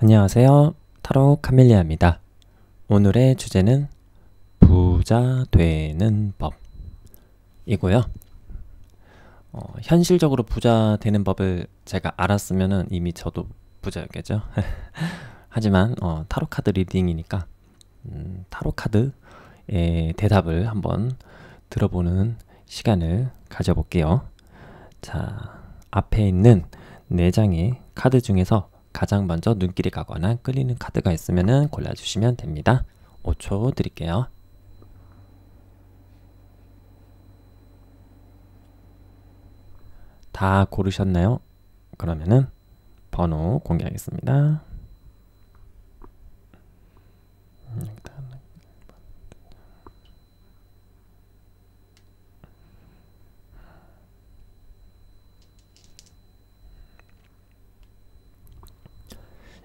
안녕하세요. 타로 카멜리아입니다. 오늘의 주제는 부자 되는 법이고요. 현실적으로 부자 되는 법을 제가 알았으면 이미 저도 부자였겠죠. 하지만 타로 카드 리딩이니까 타로 카드의 대답을 한번 들어보는 시간을 가져볼게요. 자, 앞에 있는 4장의 카드 중에서 가장 먼저 눈길이 가거나 끌리는 카드가 있으면 골라주시면 됩니다. 5초 드릴게요. 다 고르셨나요? 그러면은 번호 공개하겠습니다.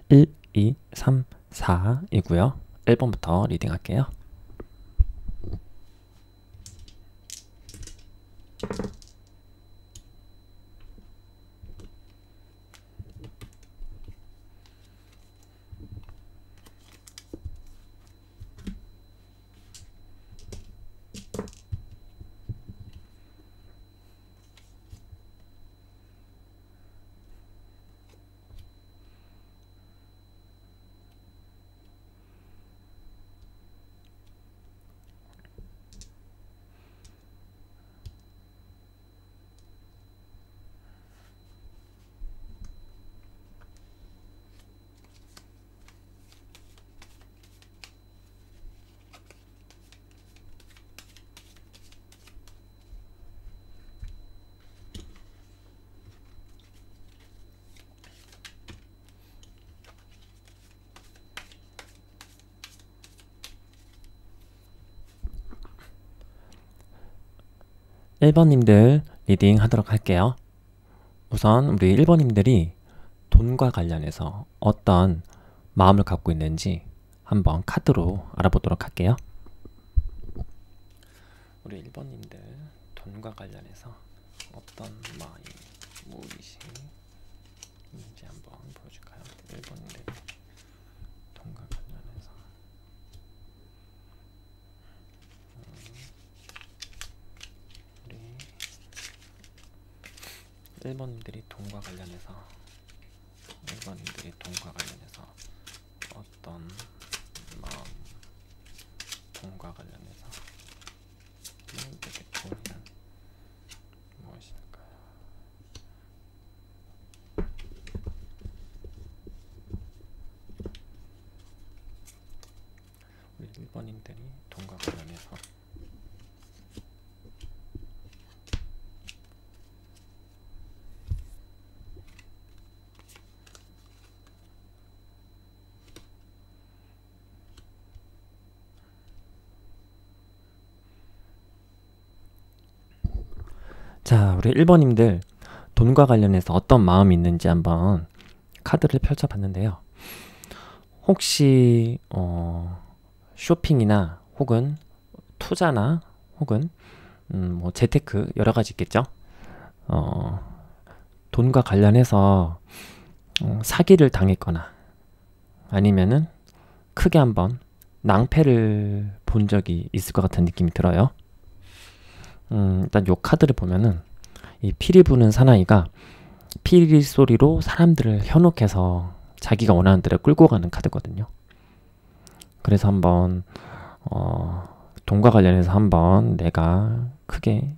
1, 2, 3, 4이고요. 1번부터 리딩 할게요. 일 번님들 리딩 하도록 할게요. 우선 우리 1번님들이 돈과 관련해서 어떤 마음을 갖고 있는지 한번 카드로 알아보도록 할게요. 우리 1번님들 돈과 관련해서 어떤 마음이 무엇이 있는지 한번 보여줄까요? 1번님들 돈과 관련해서 우리 1번님들이 돈과 관련해서 어떤 마음, 돈과 관련해서 되게 돈이란 무엇일까요? 우리 1번님들이 돈과 관련해서 자, 우리 1번님들 돈과 관련해서 어떤 마음이 있는지 한번 카드를 펼쳐봤는데요. 혹시 쇼핑이나 혹은 투자나 혹은 뭐 재테크 여러 가지 있겠죠. 돈과 관련해서 사기를 당했거나 아니면은 크게 한번 낭패를 본 적이 있을 것 같은 느낌이 들어요. 일단 요 카드를 보면은 이 피리 부는 사나이가 피리 소리로 사람들을 현혹해서 자기가 원하는 대로 끌고 가는 카드거든요. 그래서 한번 돈과 관련해서 한번 내가 크게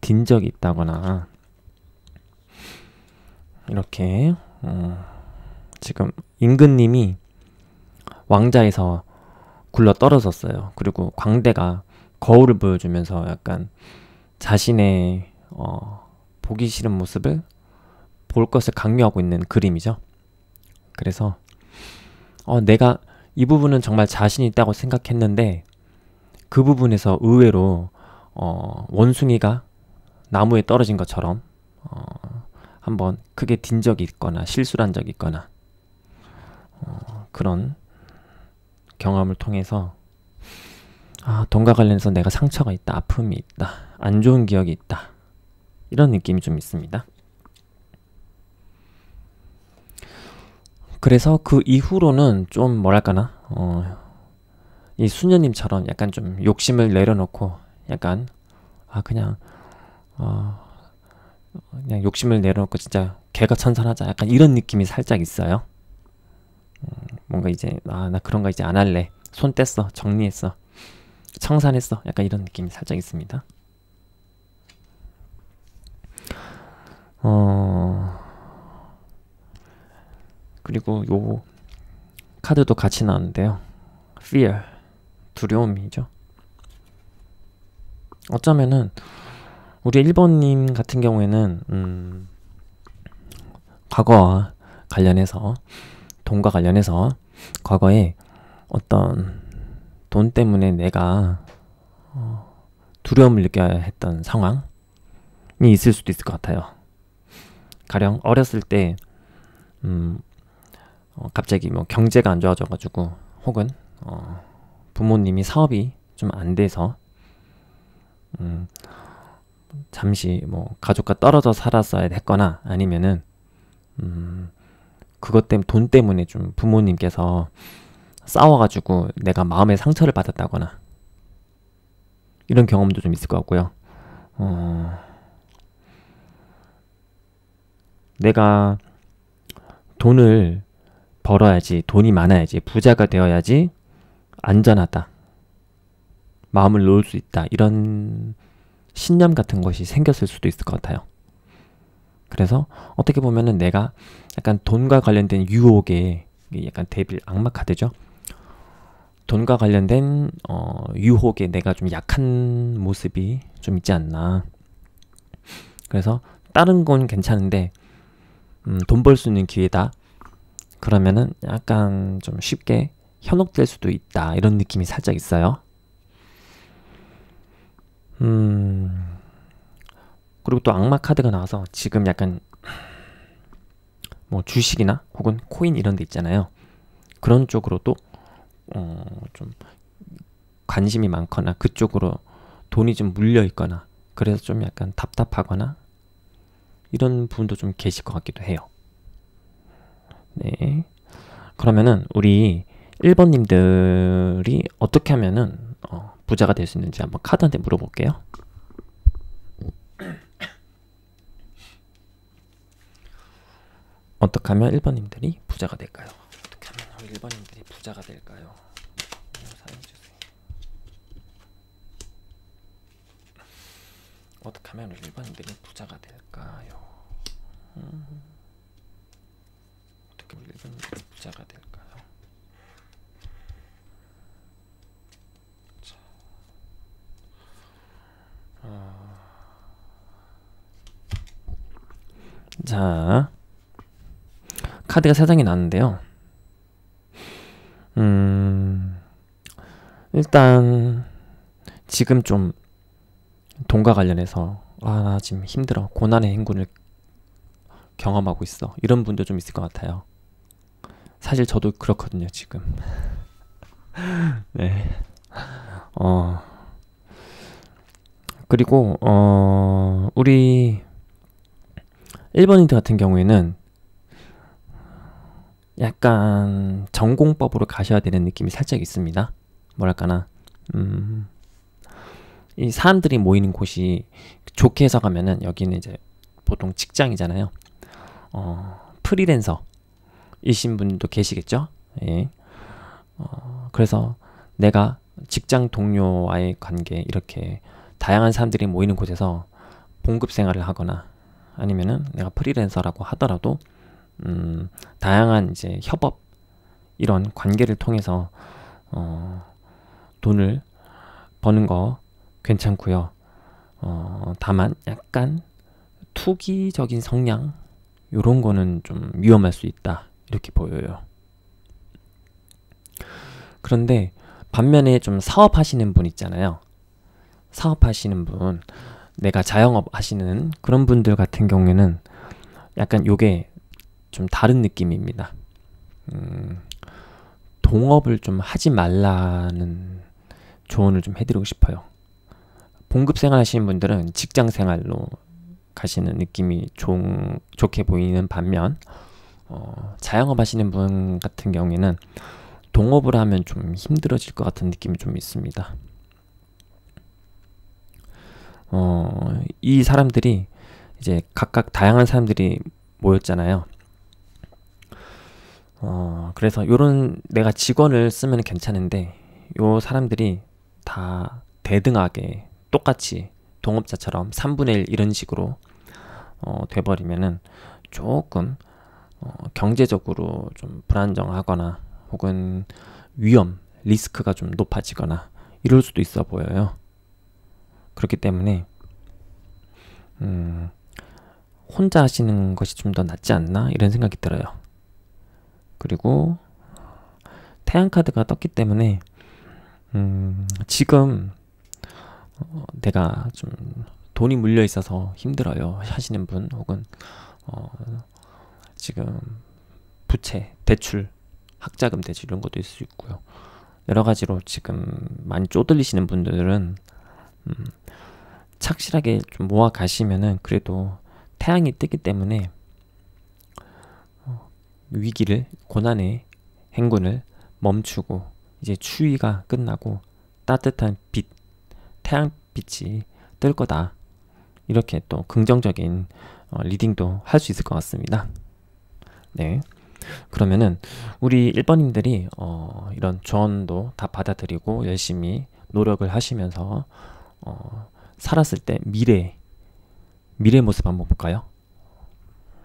딘 적이 있다거나 이렇게 지금 임금님이 왕자에서 굴러 떨어졌어요. 그리고 광대가 거울을 보여주면서 약간 자신의 보기 싫은 모습을 볼 것을 강요하고 있는 그림이죠. 그래서 내가 이 부분은 정말 자신 있다고 생각했는데 그 부분에서 의외로 원숭이가 나무에 떨어진 것처럼 한번 크게 딘 적이 있거나 실수를 한 적이 있거나 그런 경험을 통해서 돈과 관련해서 내가 상처가 있다, 아픔이 있다, 안 좋은 기억이 있다, 이런 느낌이 좀 있습니다. 그래서 그 이후로는 좀 뭐랄까나 이 수녀님처럼 약간 좀 욕심을 내려놓고 약간 그냥 그냥 욕심을 내려놓고 진짜 개가천선하자 약간 이런 느낌이 살짝 있어요. 뭔가 이제 나 그런 거 이제 안 할래, 손 뗐어, 정리했어, 청산했어, 약간 이런 느낌이 살짝 있습니다. 그리고 요 카드도 같이 나왔는데요. Fear, 두려움이죠. 어쩌면은 우리 1번님 같은 경우에는 과거와 관련해서, 돈과 관련해서 과거에 어떤 돈 때문에 내가 두려움을 느껴야 했던 상황이 있을 수도 있을 것 같아요. 가령 어렸을 때 갑자기 뭐 경제가 안 좋아져가지고, 혹은 부모님이 사업이 좀 안 돼서 잠시 뭐 가족과 떨어져 살았어야 했거나, 아니면은 그것 때문에, 돈 때문에 좀 부모님께서 싸워가지고 내가 마음의 상처를 받았다거나, 이런 경험도 좀 있을 것 같고요. 내가 돈을 벌어야지, 돈이 많아야지, 부자가 되어야지 안전하다, 마음을 놓을 수 있다, 이런 신념 같은 것이 생겼을 수도 있을 것 같아요. 그래서 어떻게 보면은 내가 약간 돈과 관련된 유혹에, 약간 데빌, 악마 카드죠. 돈과 관련된 유혹에 내가 좀 약한 모습이 좀 있지 않나. 그래서 다른 건 괜찮은데 돈 벌 수 있는 기회다, 그러면은 약간 좀 쉽게 현혹될 수도 있다, 이런 느낌이 살짝 있어요. 그리고 또 악마 카드가 나와서 지금 약간 뭐 주식이나 혹은 코인 이런 데 있잖아요. 그런 쪽으로도 좀 관심이 많거나, 그쪽으로 돈이 좀 물려 있거나, 그래서 좀 약간 답답하거나, 이런 분도 좀 계실 것 같기도 해요. 네. 그러면은 우리 1번님들이 어떻게 하면은 부자가 될 수 있는지 한번 카드한테 물어볼게요. 어떻게 하면 1번님들이 부자가 될까요? 어떻게 하면 우리 1번님들이 부자가 될까요? 사용해주세요. 어떻게 하면 우리 1번님들이 부자가 될까요? 어떻게 우리 1번님들이 부자가 될까요? 자, 카드가 3장이 나왔는데요. 일단 지금 좀 돈과 관련해서 나 지금 힘들어, 고난의 행군을 경험하고 있어, 이런 분도 좀 있을 것 같아요. 사실 저도 그렇거든요, 지금. 네. 그리고 우리 1번인들 같은 경우에는 약간 전공법으로 가셔야 되는 느낌이 살짝 있습니다. 뭐랄까나 이 사람들이 모이는 곳이, 좋게 해석하면은 여기는 이제 보통 직장이잖아요. 프리랜서이신 분도 계시겠죠. 예. 그래서 내가 직장 동료와의 관계, 이렇게 다양한 사람들이 모이는 곳에서 봉급 생활을 하거나, 아니면은 내가 프리랜서라고 하더라도 다양한 이제 협업, 이런 관계를 통해서 돈을 버는 거 괜찮고요. 다만 약간 투기적인 성향, 요런 거는 좀 위험할 수 있다, 이렇게 보여요. 그런데 반면에 좀 사업하시는 분 있잖아요. 사업하시는 분, 내가 자영업 하시는 그런 분들 같은 경우에는 약간 요게 좀 다른 느낌입니다. 동업을 좀 하지 말라는 조언을 좀 해드리고 싶어요. 봉급 생활 하시는 분들은 직장 생활로 가시는 느낌이 좋게 보이는 반면, 자영업 하시는 분 같은 경우에는 동업을 하면 좀 힘들어질 것 같은 느낌이 좀 있습니다. 이 사람들이 이제 각각 다양한 사람들이 모였잖아요. 그래서 요런 내가 직원을 쓰면 괜찮은데 요 사람들이 다 대등하게 똑같이 동업자처럼 3분의 1 이런 식으로 돼버리면은 조금 경제적으로 좀 불안정하거나 혹은 위험, 리스크가 좀 높아지거나 이럴 수도 있어 보여요. 그렇기 때문에 혼자 하시는 것이 좀 더 낫지 않나 이런 생각이 들어요. 그리고 태양카드가 떴기 때문에 지금 내가 좀 돈이 물려 있어서 힘들어요 하시는 분, 혹은 지금 부채, 대출, 학자금 대출 이런 것도 있을 수 있고요. 여러 가지로 지금 많이 쪼들리시는 분들은 착실하게 좀 모아 가시면은 그래도 태양이 뜨기 때문에 위기를, 고난의 행군을 멈추고 이제 추위가 끝나고 따뜻한 빛, 태양빛이 뜰 거다. 이렇게 또 긍정적인 리딩도 할 수 있을 것 같습니다. 네. 그러면은 우리 1번님들이 이런 조언도 다 받아들이고 열심히 노력을 하시면서 살았을 때 미래 모습 한번 볼까요?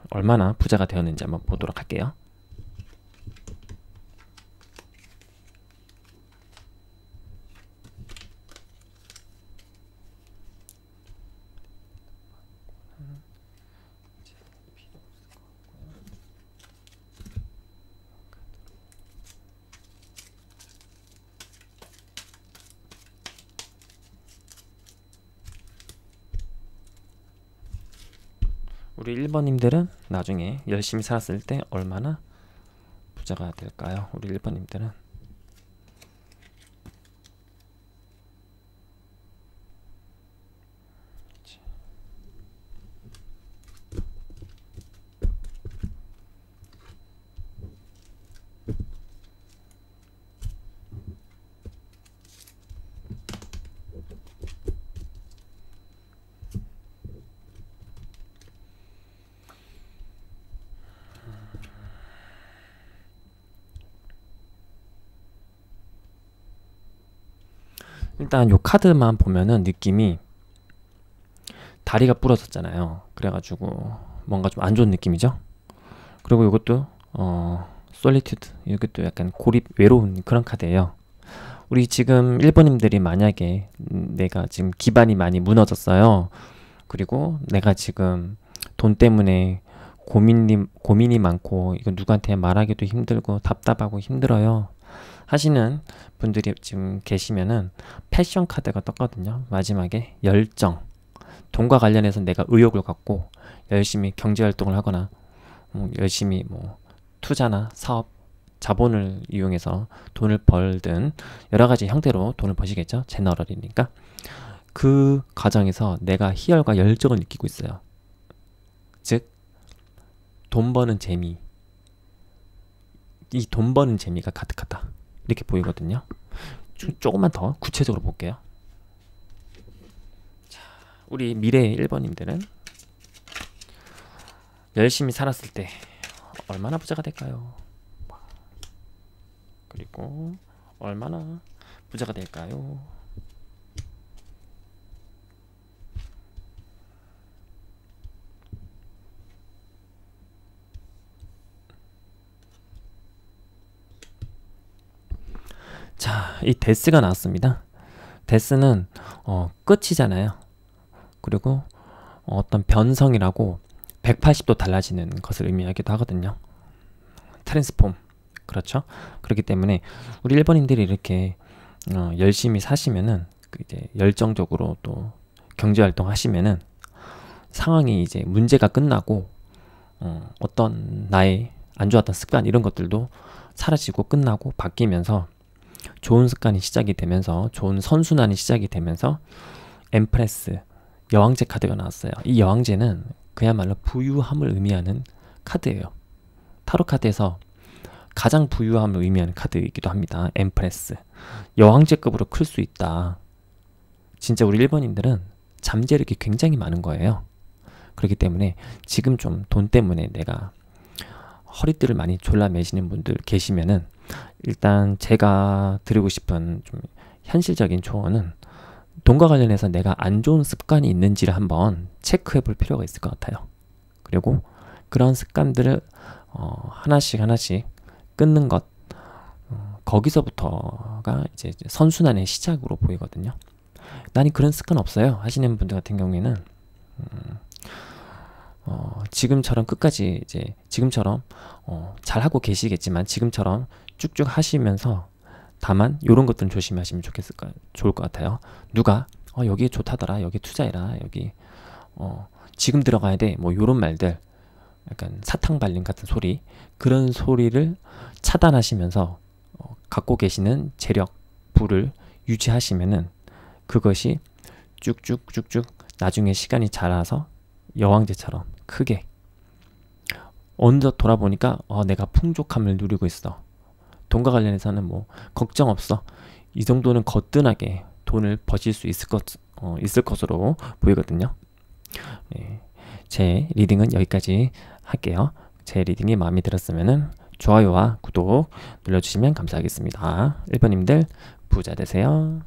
얼마나 부자가 되었는지 한번 보도록 할게요. 우리 1번님들은 나중에 열심히 살았을 때 얼마나 부자가 될까요? 우리 1번님들은 일단 요 카드만 보면은 느낌이 다리가 부러졌잖아요. 그래가지고 뭔가 좀 안 좋은 느낌이죠. 그리고 이것도 솔리튜드, 이것도 약간 고립, 외로운 그런 카드예요. 우리 지금 1번님들이 만약에 내가 지금 기반이 많이 무너졌어요. 그리고 내가 지금 돈 때문에 고민이 많고 이거 누구한테 말하기도 힘들고 답답하고 힘들어요 하시는 분들이 지금 계시면은 패션 카드가 떴거든요. 마지막에 열정, 돈과 관련해서 내가 의욕을 갖고 열심히 경제활동을 하거나 열심히 뭐 투자나 사업, 자본을 이용해서 돈을 벌든 여러 가지 형태로 돈을 버시겠죠. 제너럴이니까. 그 과정에서 내가 희열과 열정을 느끼고 있어요. 즉, 돈 버는 재미, 이 돈 버는 재미가 가득하다 이렇게 보이거든요. 조금만 더 구체적으로 볼게요. 자, 우리 미래 1번님들은 열심히 살았을 때 얼마나 부자가 될까요? 그리고 얼마나 부자가 될까요? 자, 이 데스가 나왔습니다. 데스는 끝이잖아요. 그리고 어떤 변성이라고 180도 달라지는 것을 의미하기도 하거든요. 트랜스폼. 그렇죠? 그렇기 때문에 우리 1번인들이 이렇게 열심히 사시면은 이제 열정적으로 또 경제활동 하시면은 상황이 이제 문제가 끝나고 어떤 나의 안 좋았던 습관 이런 것들도 사라지고 끝나고 바뀌면서 좋은 습관이 시작이 되면서 좋은 선순환이 시작이 되면서 엠프레스, 여왕제 카드가 나왔어요. 이 여왕제는 그야말로 부유함을 의미하는 카드예요. 타로 카드에서 가장 부유함을 의미하는 카드이기도 합니다. 엠프레스. 여왕제급으로 클 수 있다. 진짜 우리 일본인들은 잠재력이 굉장히 많은 거예요. 그렇기 때문에 지금 좀 돈 때문에 내가 허리띠를 많이 졸라매시는 분들 계시면은, 일단 제가 드리고 싶은 좀 현실적인 조언은, 돈과 관련해서 내가 안 좋은 습관이 있는지를 한번 체크해 볼 필요가 있을 것 같아요. 그리고 그런 습관들을 하나씩 끊는 것, 거기서부터가 이제 선순환의 시작으로 보이거든요. 나는 그런 습관 없어요 하시는 분들 같은 경우에는 지금처럼 끝까지 이제 지금처럼 잘 하고 계시겠지만 지금처럼 쭉쭉 하시면서, 다만 이런 것들은 조심하시면 좋을 것 같아요. 누가 여기 좋다더라, 여기 투자해라, 여기 지금 들어가야 돼, 뭐 요런 말들, 약간 사탕 발림 같은 소리, 그런 소리를 차단하시면서 갖고 계시는 재력, 부를 유지하시면은 그것이 쭉쭉쭉쭉 나중에 시간이 자라서 여왕제처럼 크게, 어느덧 돌아보니까 내가 풍족함을 누리고 있어. 돈과 관련해서는 뭐 걱정 없어. 이 정도는 거뜬하게 돈을 버실 수 있을 것으로 보이거든요. 네, 제 리딩은 여기까지 할게요. 제 리딩이 마음에 들었으면 좋아요와 구독 눌러주시면 감사하겠습니다. 1번님들 부자 되세요.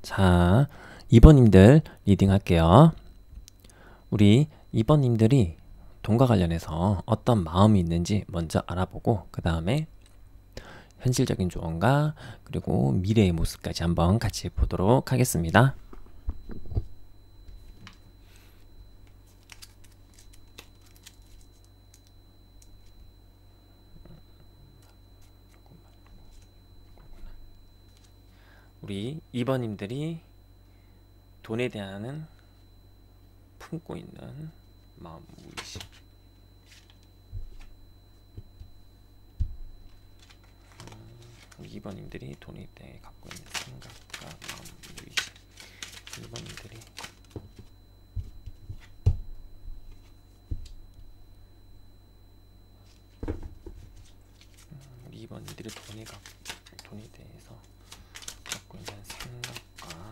자, 2번님들 리딩 할게요. 우리 2번님들이 돈과 관련해서 어떤 마음이 있는지 먼저 알아보고, 그 다음에 현실적인 조언과 그리고 미래의 모습까지 한번 같이 보도록 하겠습니다. 우리 2번님들이 돈에 대한 품고 있는 마음, 무의식, 우리 2번님들이 돈에 대해 갖고 있는 생각과 마음, 무의식, 2번님들이 우리 2번님들이 돈에 대해서 갖고 있는 생각과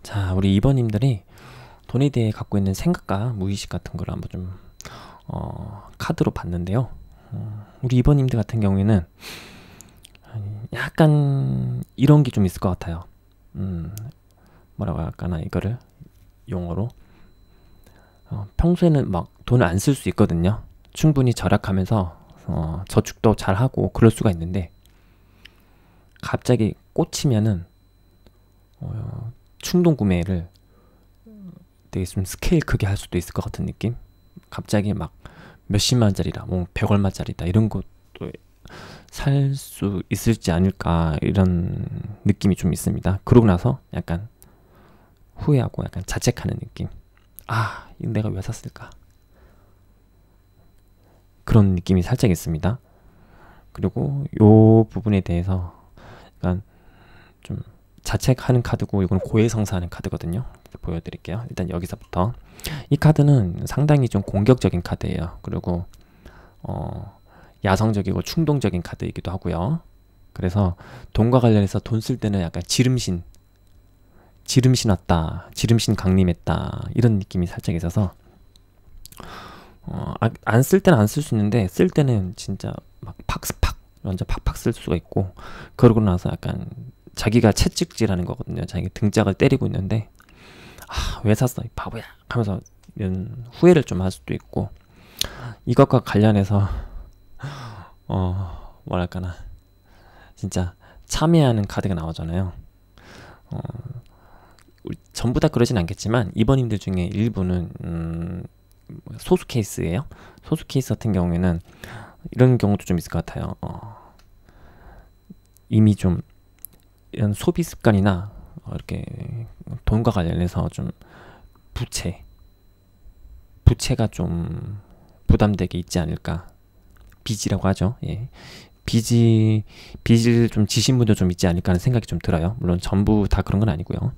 자, 우리 2번님들이 돈에 대해 갖고 있는 생각과 무의식 같은 걸 한번 좀 카드로 봤는데요. 우리 2번님들 같은 경우에는 약간 이런 게 좀 있을 것 같아요. 뭐라고 할까나, 이거를 용어로 평소에는 막 돈을 안 쓸 수 있거든요. 충분히 절약하면서 저축도 잘 하고 그럴 수가 있는데, 갑자기 꽂히면은 충동 구매를 되게 좀 스케일 크게 할 수도 있을 것 같은 느낌? 갑자기 막 몇십만 원짜리라, 뭐 100얼마짜리다 이런 것도 살 수 있을지 않을까 이런 느낌이 좀 있습니다. 그러고 나서 약간 후회하고 약간 자책하는 느낌. 아, 이거 내가 왜 샀을까? 그런 느낌이 살짝 있습니다. 그리고 요 부분에 대해서 약간 좀 자책하는 카드고, 이건 고해성사하는 카드거든요. 보여드릴게요. 일단 여기서부터 이 카드는 상당히 좀 공격적인 카드예요. 그리고 야성적이고 충동적인 카드이기도 하고요. 그래서 돈과 관련해서 돈 쓸 때는 약간 지름신 왔다, 지름신 강림했다, 이런 느낌이 살짝 있어서 안 쓸 때는 안 쓸 수 있는데, 쓸 때는 진짜 막 팍스팍 완전 팍팍 쓸 수가 있고, 그러고 나서 약간 자기가 채찍질하는 거거든요. 자기 등짝을 때리고 있는데, 아, 왜 샀어 이 바보야 하면서 이런 후회를 좀 할 수도 있고, 이것과 관련해서 뭐랄까나 진짜 참여하는 카드가 나오잖아요. 전부 다 그러진 않겠지만 이번님들 중에 일부는 소수 케이스예요. 소수 케이스 같은 경우에는 이런 경우도 좀 있을 것 같아요. 이미 좀 이런 소비 습관이나 이렇게 돈과 관련해서 좀 부채가 좀 부담되게 있지 않을까. 빚이라고 하죠. 예. 빚을 좀 지신 분도 좀 있지 않을까 하는 생각이 좀 들어요. 물론 전부 다 그런 건 아니고요.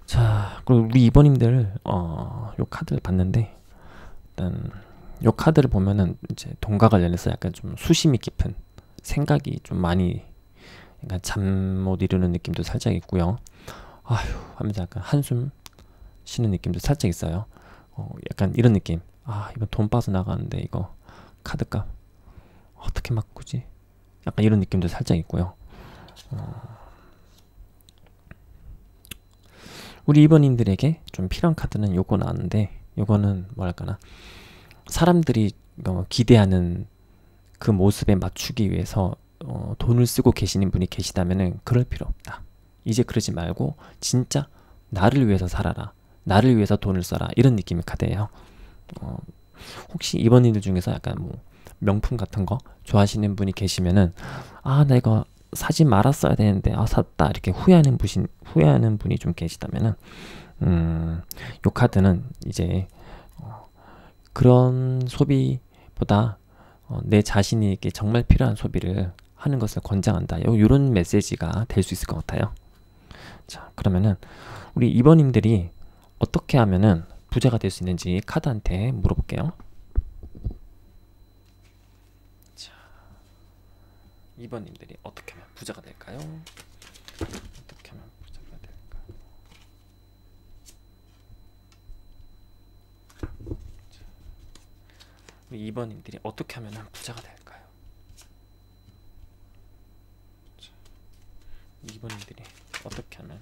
자, 그리고 우리 이번님들 요 카드를 봤는데, 일단 요 카드를 보면은 이제 돈과 관련해서 약간 좀 수심이 깊은 생각이 좀 많이, 약간 잠 못 이루는 느낌도 살짝 있고요. 아휴 하면서 약간 한숨 쉬는 느낌도 살짝 있어요. 약간 이런 느낌. 아, 이번 돈 빠져나가는데 이거 카드값 어떻게 바꾸지? 약간 이런 느낌도 살짝 있고요. 우리 이번님들에게 좀 필요한 카드는 요거 나왔는데, 요거는 뭐랄까나 사람들이 기대하는 그 모습에 맞추기 위해서 돈을 쓰고 계시는 분이 계시다면은 그럴 필요 없다. 이제 그러지 말고 진짜 나를 위해서 살아라, 나를 위해서 돈을 써라, 이런 느낌의 카드예요. 혹시 이번님들 중에서 약간 뭐 명품 같은 거 좋아하시는 분이 계시면은, 아, 나 이거 사지 말았어야 되는데 샀다, 이렇게 후회하는 분이 좀 계시다면은 요 카드는 이제 그런 소비보다 내 자신에게 정말 필요한 소비를 하는 것을 권장한다, 요런 메시지가 될 수 있을 것 같아요. 자, 그러면은 우리 이번님들이 어떻게 하면은 부자가 될 수 있는지 카드한테 물어볼게요. 자, 2번님들이 어떻게 하면 부자가 될까요? 어떻게 하면 부자가 될까요? 자, 우리 2번님들이 어떻게 하면 부자가 될까요? 자, 2번님들이 어떻게 하면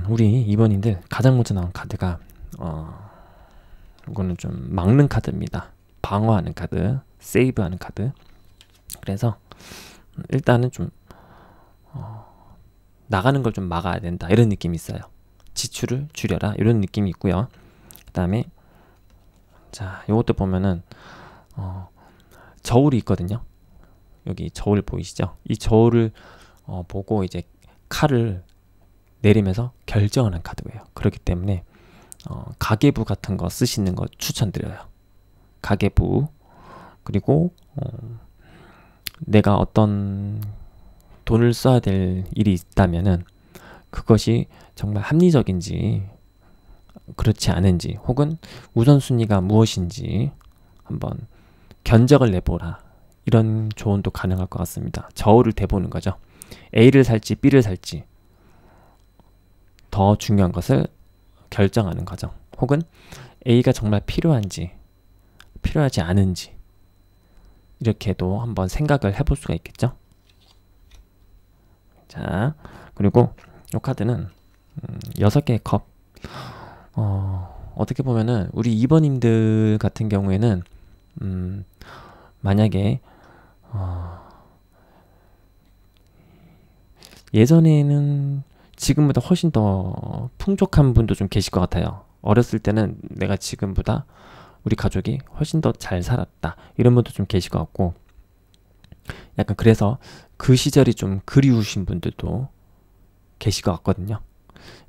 우리 2번인들 가장 먼저 나온 카드가 이거는 좀 막는 카드입니다. 방어하는 카드, 세이브하는 카드. 그래서 일단은 좀 나가는 걸 좀 막아야 된다, 이런 느낌이 있어요. 지출을 줄여라, 이런 느낌이 있고요. 그 다음에 자, 요것도 보면은 저울이 있거든요. 여기 저울 보이시죠? 이 저울을 보고 이제 칼을 내리면서 결정하는 카드예요. 그렇기 때문에 가계부 같은 거 쓰시는 거 추천드려요. 가계부. 그리고 내가 어떤 돈을 써야 될 일이 있다면은 그것이 정말 합리적인지 그렇지 않은지, 혹은 우선순위가 무엇인지 한번 견적을 내보라, 이런 조언도 가능할 것 같습니다. 저울을 대보는 거죠. A를 살지 B를 살지, 더 중요한 것을 결정하는 거죠. 혹은 A가 정말 필요한지 필요하지 않은지, 이렇게도 한번 생각을 해볼 수가 있겠죠. 자, 그리고 이 카드는 6개의 컵. 어떻게 보면은 우리 2번님들 같은 경우에는 만약에 예전에는 지금보다 훨씬 더 풍족한 분도 좀 계실 것 같아요. 어렸을 때는 내가 지금보다 우리 가족이 훨씬 더 잘 살았다 이런 분도 좀 계실 것 같고, 약간 그래서 그 시절이 좀 그리우신 분들도 계실 것 같거든요.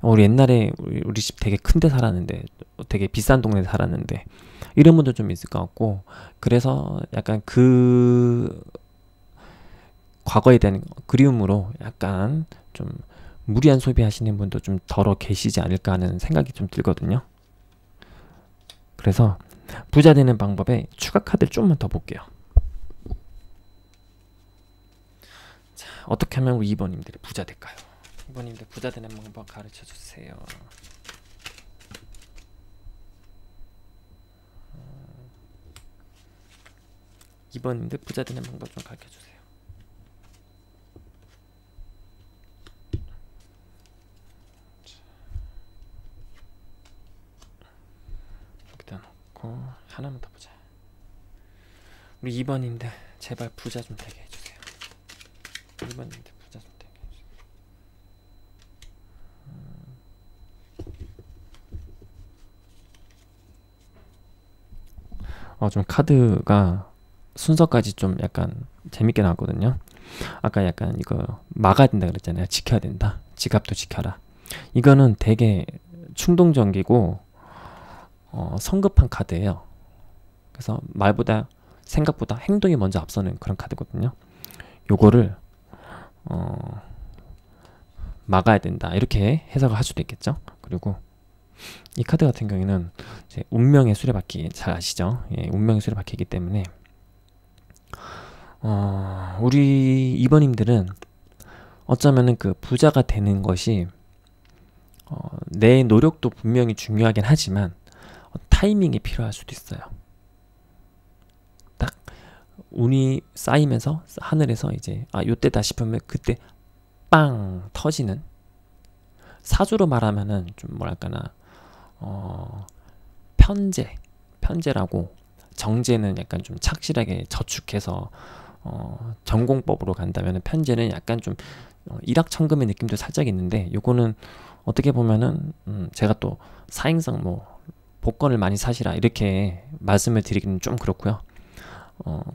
우리 옛날에 우리 집 되게 큰 데 살았는데, 되게 비싼 동네에 살았는데, 이런 분도 좀 있을 것 같고, 그래서 약간 그 과거에 대한 그리움으로 약간 좀 무리한 소비하시는 분도 좀 덜어 계시지 않을까 하는 생각이 좀 들거든요. 그래서 부자 되는 방법에 추가 카드를 좀만 더 볼게요. 자, 어떻게 하면 우리 2번님들이 부자 될까요? 2번님들 부자 되는 방법 가르쳐 주세요. 2번님들 부자 되는 방법 좀 가르쳐 주세요. 여기다 놓고 하나만 더 보자. 우리 2번님들 제발 부자 좀 되게 해주세요. 2번님들 부자 좀 되게 해주세요. 좀 카드가 순서까지 좀 약간 재밌게 나왔거든요. 아까 약간 이거 막아야 된다 그랬잖아요. 지켜야 된다. 지갑도 지켜라. 이거는 되게 충동적이고 성급한 카드예요. 그래서 말보다 생각보다 행동이 먼저 앞서는 그런 카드거든요. 요거를 막아야 된다 이렇게 해석을 할 수도 있겠죠. 그리고 이 카드 같은 경우에는 이제 운명의 수레바퀴 잘 아시죠? 예, 운명의 수레바퀴이기 때문에 우리 2번님들은 어쩌면은 그 부자가 되는 것이 내 노력도 분명히 중요하긴 하지만 타이밍이 필요할 수도 있어요. 딱 운이 쌓이면서 하늘에서 이제 요때다 싶으면 그때 빵 터지는, 사주로 말하면은 좀 뭐랄까나 편제라고, 정제는 약간 좀 착실하게 저축해서 전공법으로 간다면 편제는 약간 좀 일확천금의 느낌도 살짝 있는데, 요거는 어떻게 보면은 제가 또 사행성 뭐 복권을 많이 사시라 이렇게 말씀을 드리기는 좀 그렇고요.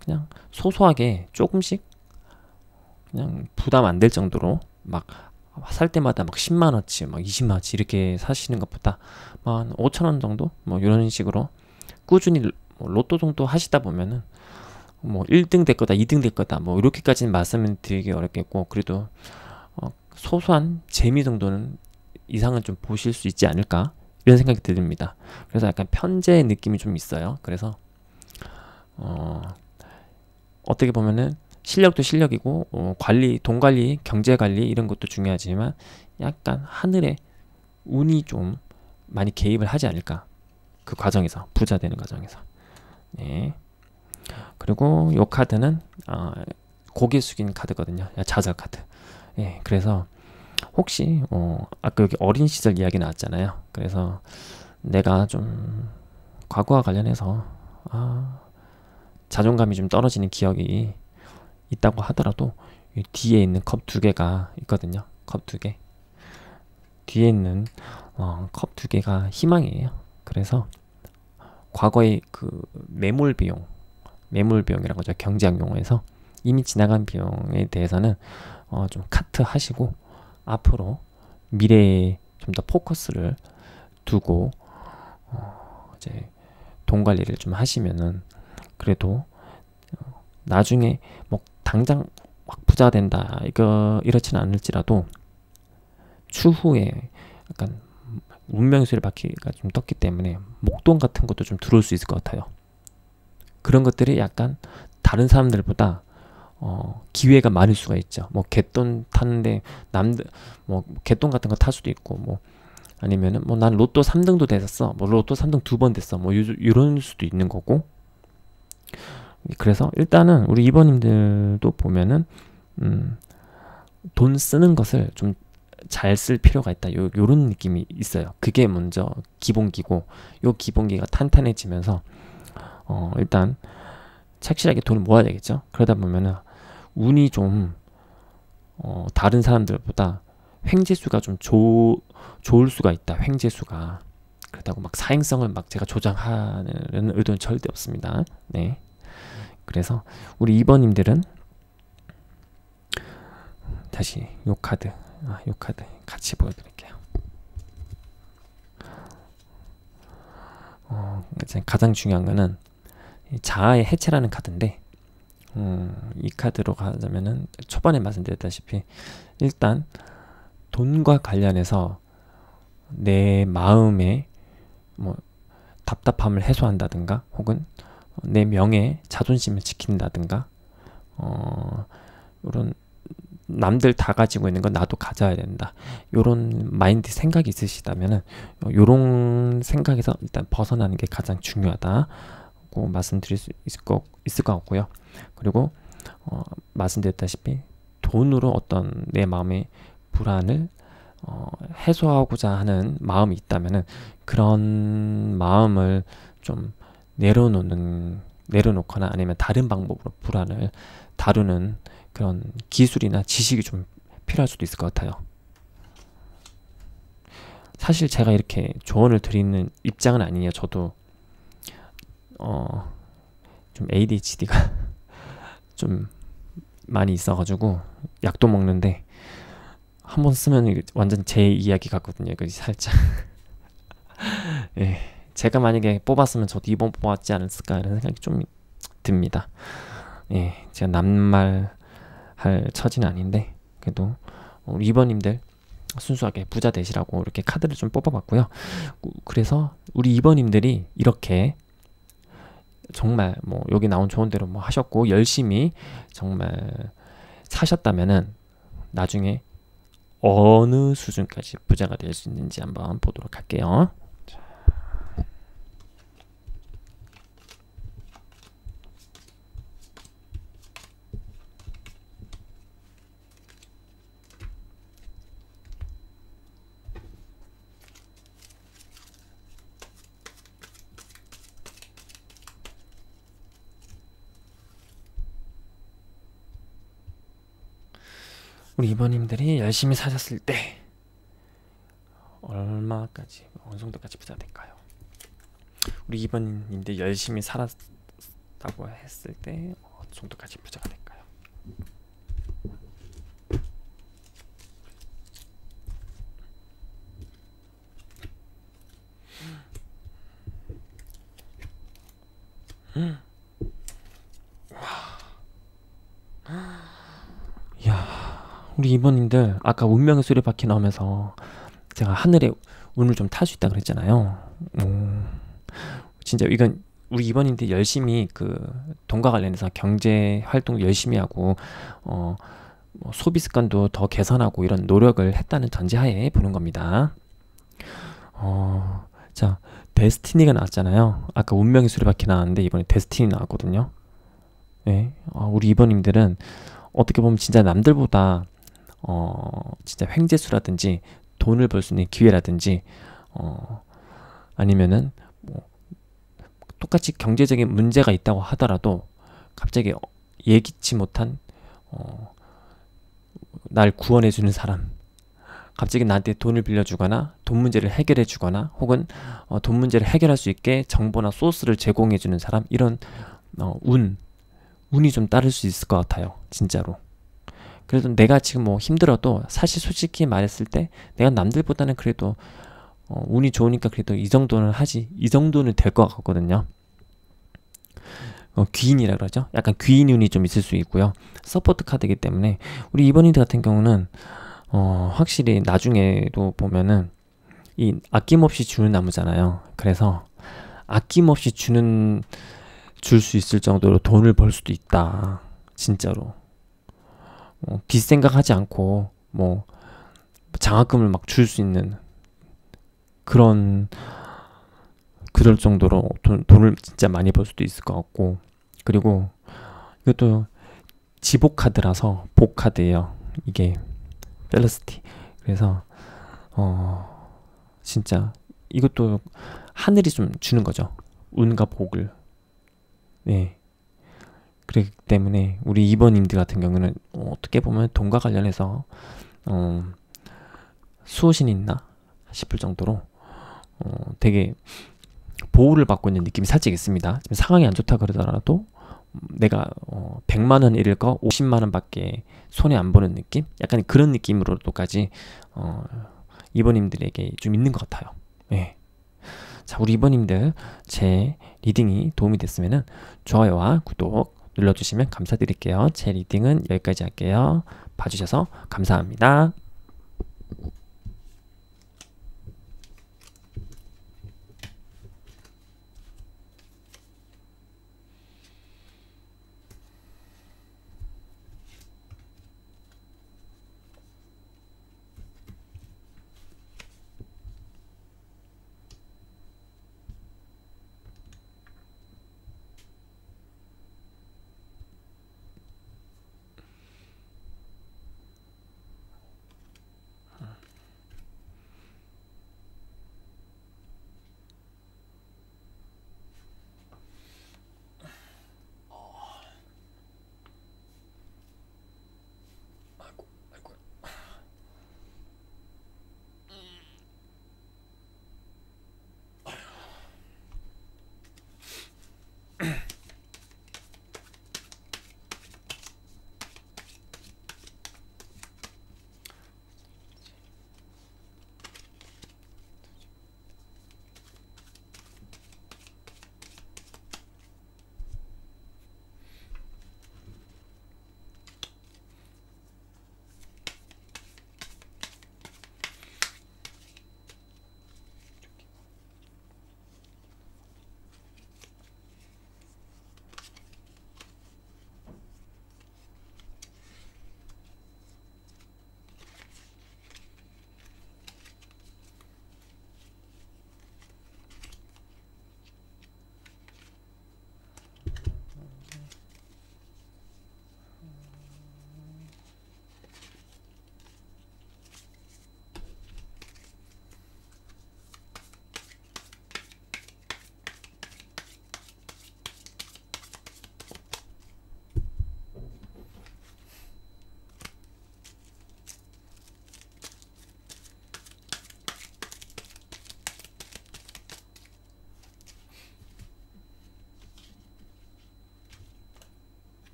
그냥 소소하게 조금씩 그냥 부담 안 될 정도로 막 살 때마다 막 10만원치 막 20만원치 이렇게 사시는 것보다 한 5천원 정도 뭐 이런 식으로 꾸준히 로또 정도 하시다 보면은 뭐 1등 될 거다 2등 될 거다 뭐 이렇게까지는 말씀을 드리기 어렵겠고, 그래도 소소한 재미 정도는 이상은 좀 보실 수 있지 않을까 이런 생각이 듭니다. 그래서 약간 편제 느낌이 좀 있어요. 그래서 어떻게 보면은 실력도 실력이고 관리, 돈 관리, 경제 관리 이런 것도 중요하지만 약간 하늘의 운이 좀 많이 개입을 하지 않을까, 그 과정에서, 부자 되는 과정에서. 네. 그리고 요 카드는 고개 숙인 카드거든요. 좌절 카드. 예, 그래서 혹시 아까 여기 어린 시절 이야기 나왔잖아요. 그래서 내가 좀 과거와 관련해서 자존감이 좀 떨어지는 기억이 있다고 하더라도 이 뒤에 있는 컵 2개가 있거든요. 컵 2개. 뒤에 있는 컵 2개가 희망이에요. 그래서 과거의 그 매몰 비용이라고 하죠. 경제학 용어에서 이미 지나간 비용에 대해서는 좀 카트 하시고 앞으로 미래에 좀 더 포커스를 두고 이제 돈 관리를 좀 하시면은 그래도 나중에 뭐 당장 막 부자가 된다 이렇지는 않을지라도 추후에 약간 운명의 수레바퀴가 좀 떴기 때문에 목돈 같은 것도 좀 들어올 수 있을 것 같아요. 그런 것들이 약간 다른 사람들보다 기회가 많을 수가 있죠. 뭐 갯돈 타는데 남들 뭐 갯돈 같은 거 탈 수도 있고, 뭐 아니면은 뭐 난 로또 3등도 됐었어, 뭐 로또 3등 2번 됐어, 뭐 이런 수도 있는 거고. 그래서 일단은 우리 2번님들도 보면은 돈 쓰는 것을 좀 잘 쓸 필요가 있다, 요런 느낌이 있어요. 그게 먼저 기본기고, 요 기본기가 탄탄해지면서 일단 착실하게 돈을 모아야 되겠죠. 그러다 보면은 운이 좀 다른 사람들보다 횡재수가 좀 좋을 수가 있다. 횡재수가. 그렇다고 막 사행성을 막 제가 조장하는 의도는 절대 없습니다. 네. 그래서 우리 2번님들은 다시 요 카드 같이 보여드릴게요. 가장 중요한 거는 자아의 해체라는 카드인데, 이 카드로 가자면은 초반에 말씀드렸다시피 일단 돈과 관련해서 내 마음의 뭐 답답함을 해소한다든가, 혹은 내 명예, 자존심을 지킨다든가, 이런 남들 다 가지고 있는 건 나도 가져야 된다, 요런 마인드 생각이 있으시다면은 요런 생각에서 일단 벗어나는 게 가장 중요하다고 말씀드릴 수 있을 것 같고요. 그리고 말씀드렸다시피 돈으로 어떤 내 마음의 불안을 해소하고자 하는 마음이 있다면은 그런 마음을 좀 내려놓거나 아니면 다른 방법으로 불안을 다루는 그런 기술이나 지식이 좀 필요할 수도 있을 것 같아요. 사실 제가 이렇게 조언을 드리는 입장은 아니에요. 저도 좀 ADHD가 좀 많이 있어가지고 약도 먹는데 한번 쓰면 완전 제 이야기 같거든요. 그 살짝 예, 제가 만약에 뽑았으면 저도 2번 뽑았지 않았을까 이런 생각이 좀 듭니다. 예, 제가 남말 할 처지는 아닌데 그래도 우리 2번님들 순수하게 부자 되시라고 이렇게 카드를 좀 뽑아봤고요. 그래서 우리 2번님들이 이렇게 정말 뭐 여기 나온 좋은 대로 뭐 하셨고 열심히 정말 사셨다면은 나중에 어느 수준까지 부자가 될 수 있는지 한번 보도록 할게요. 우리 2번님들이 열심히 사셨을 때 얼마까지, 어느 정도까지 부자 될까요? 우리 2번님들 열심히 살았다고 했을 때 어느 정도까지 부자가 될까요? 우리 2번님들 아까 운명의 수레바퀴 나오면서 제가 하늘에 운을 좀 탈 수 있다 그랬잖아요. 진짜 이건 우리 2번님들 열심히 그 돈과 관련해서 경제 활동 열심히 하고 뭐 소비 습관도 더 개선하고 이런 노력을 했다는 전제하에 보는 겁니다. 자, 데스티니가 나왔잖아요. 아까 운명의 수레바퀴 나왔는데 이번에 데스티니 나왔거든요. 네, 우리 2번님들은 어떻게 보면 진짜 남들보다 진짜 횡재수라든지 돈을 벌 수 있는 기회라든지 아니면은 뭐 똑같이 경제적인 문제가 있다고 하더라도 갑자기 예기치 못한 날 구원해주는 사람, 갑자기 나한테 돈을 빌려주거나 돈 문제를 해결해주거나 혹은 돈 문제를 해결할 수 있게 정보나 소스를 제공해주는 사람, 이런 운이 좀 따를 수 있을 것 같아요. 진짜로. 그래도 내가 지금 뭐 힘들어도 사실 솔직히 말했을 때 내가 남들보다는 그래도 운이 좋으니까 그래도 이 정도는 될 것 같거든요. 귀인이라 그러죠. 약간 귀인 운이 좀 있을 수 있고요. 서포트 카드이기 때문에 우리 2번인들 같은 경우는 확실히 나중에도 보면은 이 아낌없이 주는 나무잖아요. 그래서 아낌없이 줄 수 있을 정도로 돈을 벌 수도 있다. 진짜로. 빚 생각하지 않고 뭐 장학금을 막 줄 수 있는 그럴 정도로 돈을 진짜 많이 벌 수도 있을 것 같고, 그리고 이것도 지복 카드라서 복 카드예요. 이게 펠러시티. 그래서 진짜 이것도 하늘이 좀 주는 거죠. 운과 복을. 네. 그렇기 때문에 우리 2번님들 같은 경우는 어떻게 보면 돈과 관련해서 수호신이 있나 싶을 정도로 되게 보호를 받고 있는 느낌이 살짝 있습니다. 지금 상황이 안 좋다 그러더라도 내가 100만 원 잃을 거 50만 원밖에 손해 안 보는 느낌? 약간 그런 느낌으로도까지 2번님들에게 좀 있는 것 같아요. 네. 자, 우리 2번님들 제 리딩이 도움이 됐으면 좋아요와 구독 눌러주시면 감사드릴게요. 제 리딩은 여기까지 할게요. 봐주셔서 감사합니다.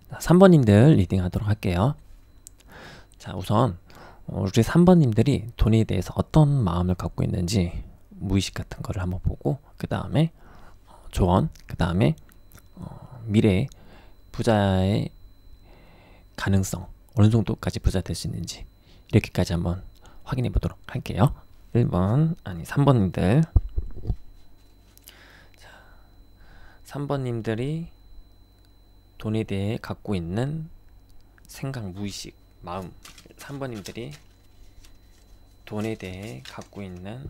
자, 3번님들 리딩 하도록 할게요. 자, 우선 우리 3번님들이 돈에 대해서 어떤 마음을 갖고 있는지 무의식 같은 거를 한번 보고, 그 다음에 조언, 그 다음에 미래 부자의 가능성, 어느 정도까지 부자 될 수 있는지 이렇게까지 한번 확인해 보도록 할게요. 3번님들. 자, 3번님들이 돈에 대해 갖고 있는 생각, 무의식, 마음. 3번님들이 돈에 대해 갖고 있는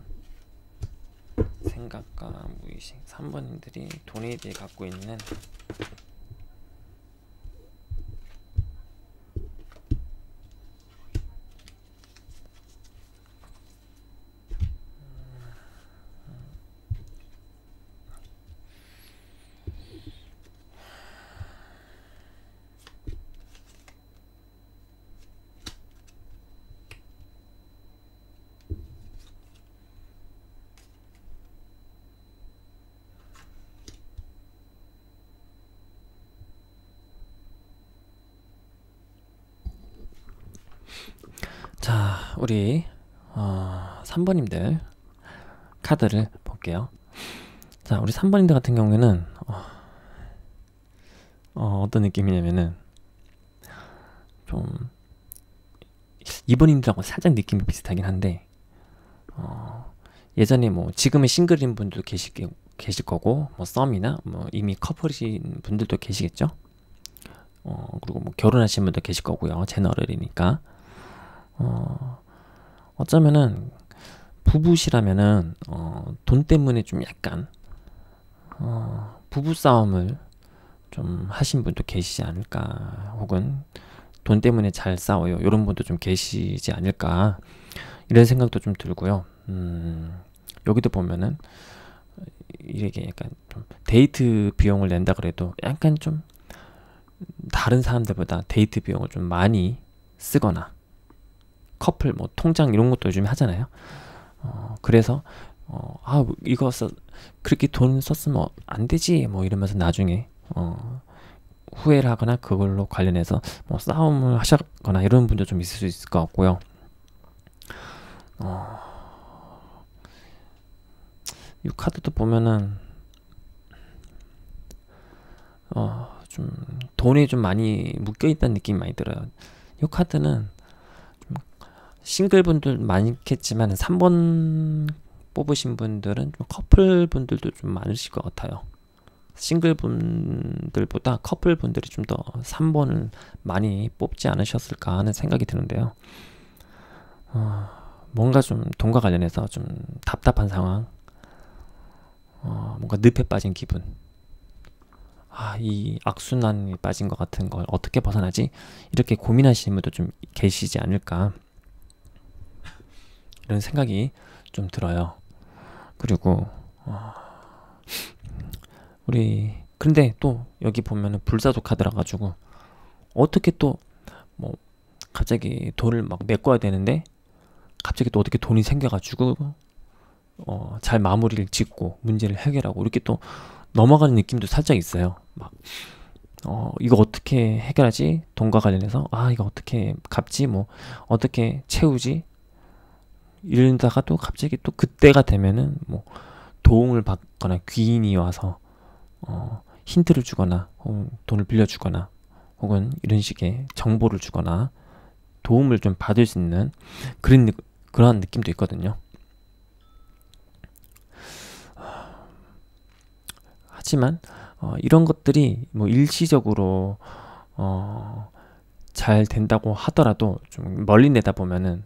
생각과 무의식. 3번님들이 돈에 대해 갖고 있는 자, 우리 3번님들 카드를 볼게요. 자, 우리 3번님들 같은 경우에는 어떤 느낌이냐면은 좀 2번님들하고 살짝 느낌이 비슷하긴 한데 예전에 뭐 지금은 싱글인 분도 계실 거고, 뭐 썸이나 뭐 이미 커플이신 분들도 계시겠죠. 그리고 뭐 결혼하신 분도 계실 거고요. 제너럴이니까. 어쩌면은 부부시라면은 돈 때문에 좀 약간 부부 싸움을 좀 하신 분도 계시지 않을까, 혹은 돈 때문에 잘 싸워요 이런 분도 좀 계시지 않을까, 이런 생각도 좀 들고요. 여기도 보면은 이게 약간 좀 데이트 비용을 낸다 그래도 약간 좀 다른 사람들보다 데이트 비용을 좀 많이 쓰거나, 커플 뭐 통장 이런 것도 요즘 하잖아요. 그래서 이거 그렇게 돈 썼으면 안 되지 뭐 이러면서 나중에 후회를 하거나 그걸로 관련해서 뭐 싸움을 하셨거나 이런 분도 좀 있을 수 있을 것 같고요. 이 카드도 보면은 좀 돈이 좀 많이 묶여 있다는 느낌이 많이 들어요. 이 카드는 좀 싱글 분들 많겠지만 3번 뽑으신 분들은 좀 커플 분들도 좀 많으실 것 같아요. 싱글 분들보다 커플 분들이 좀 더 3번을 많이 뽑지 않으셨을까 하는 생각이 드는데요. 뭔가 좀 돈과 관련해서 좀 답답한 상황, 뭔가 늪에 빠진 기분, 이 악순환에 빠진 것 같은 걸 어떻게 벗어나지? 이렇게 고민하시는 분도 좀 계시지 않을까, 이런 생각이 좀 들어요. 그리고 근데 또 여기 보면은 불사조 카드라 가지고 어떻게 또 뭐 갑자기 돈을 막 메꿔야 되는데 갑자기 또 어떻게 돈이 생겨가지고 잘 마무리를 짓고 문제를 해결하고 이렇게 또 넘어가는 느낌도 살짝 있어요. 막 이거 어떻게 해결하지? 돈과 관련해서 이거 어떻게 갚지? 뭐 어떻게 채우지? 이러다가 또 갑자기 또 그때가 되면은 뭐 도움을 받거나 귀인이 와서 힌트를 주거나 혹은 돈을 빌려주거나 혹은 이런 식의 정보를 주거나 도움을 좀 받을 수 있는 그러한 느낌도 있거든요. 하지만 이런 것들이 뭐 일시적으로 잘 된다고 하더라도 좀 멀리 내다보면은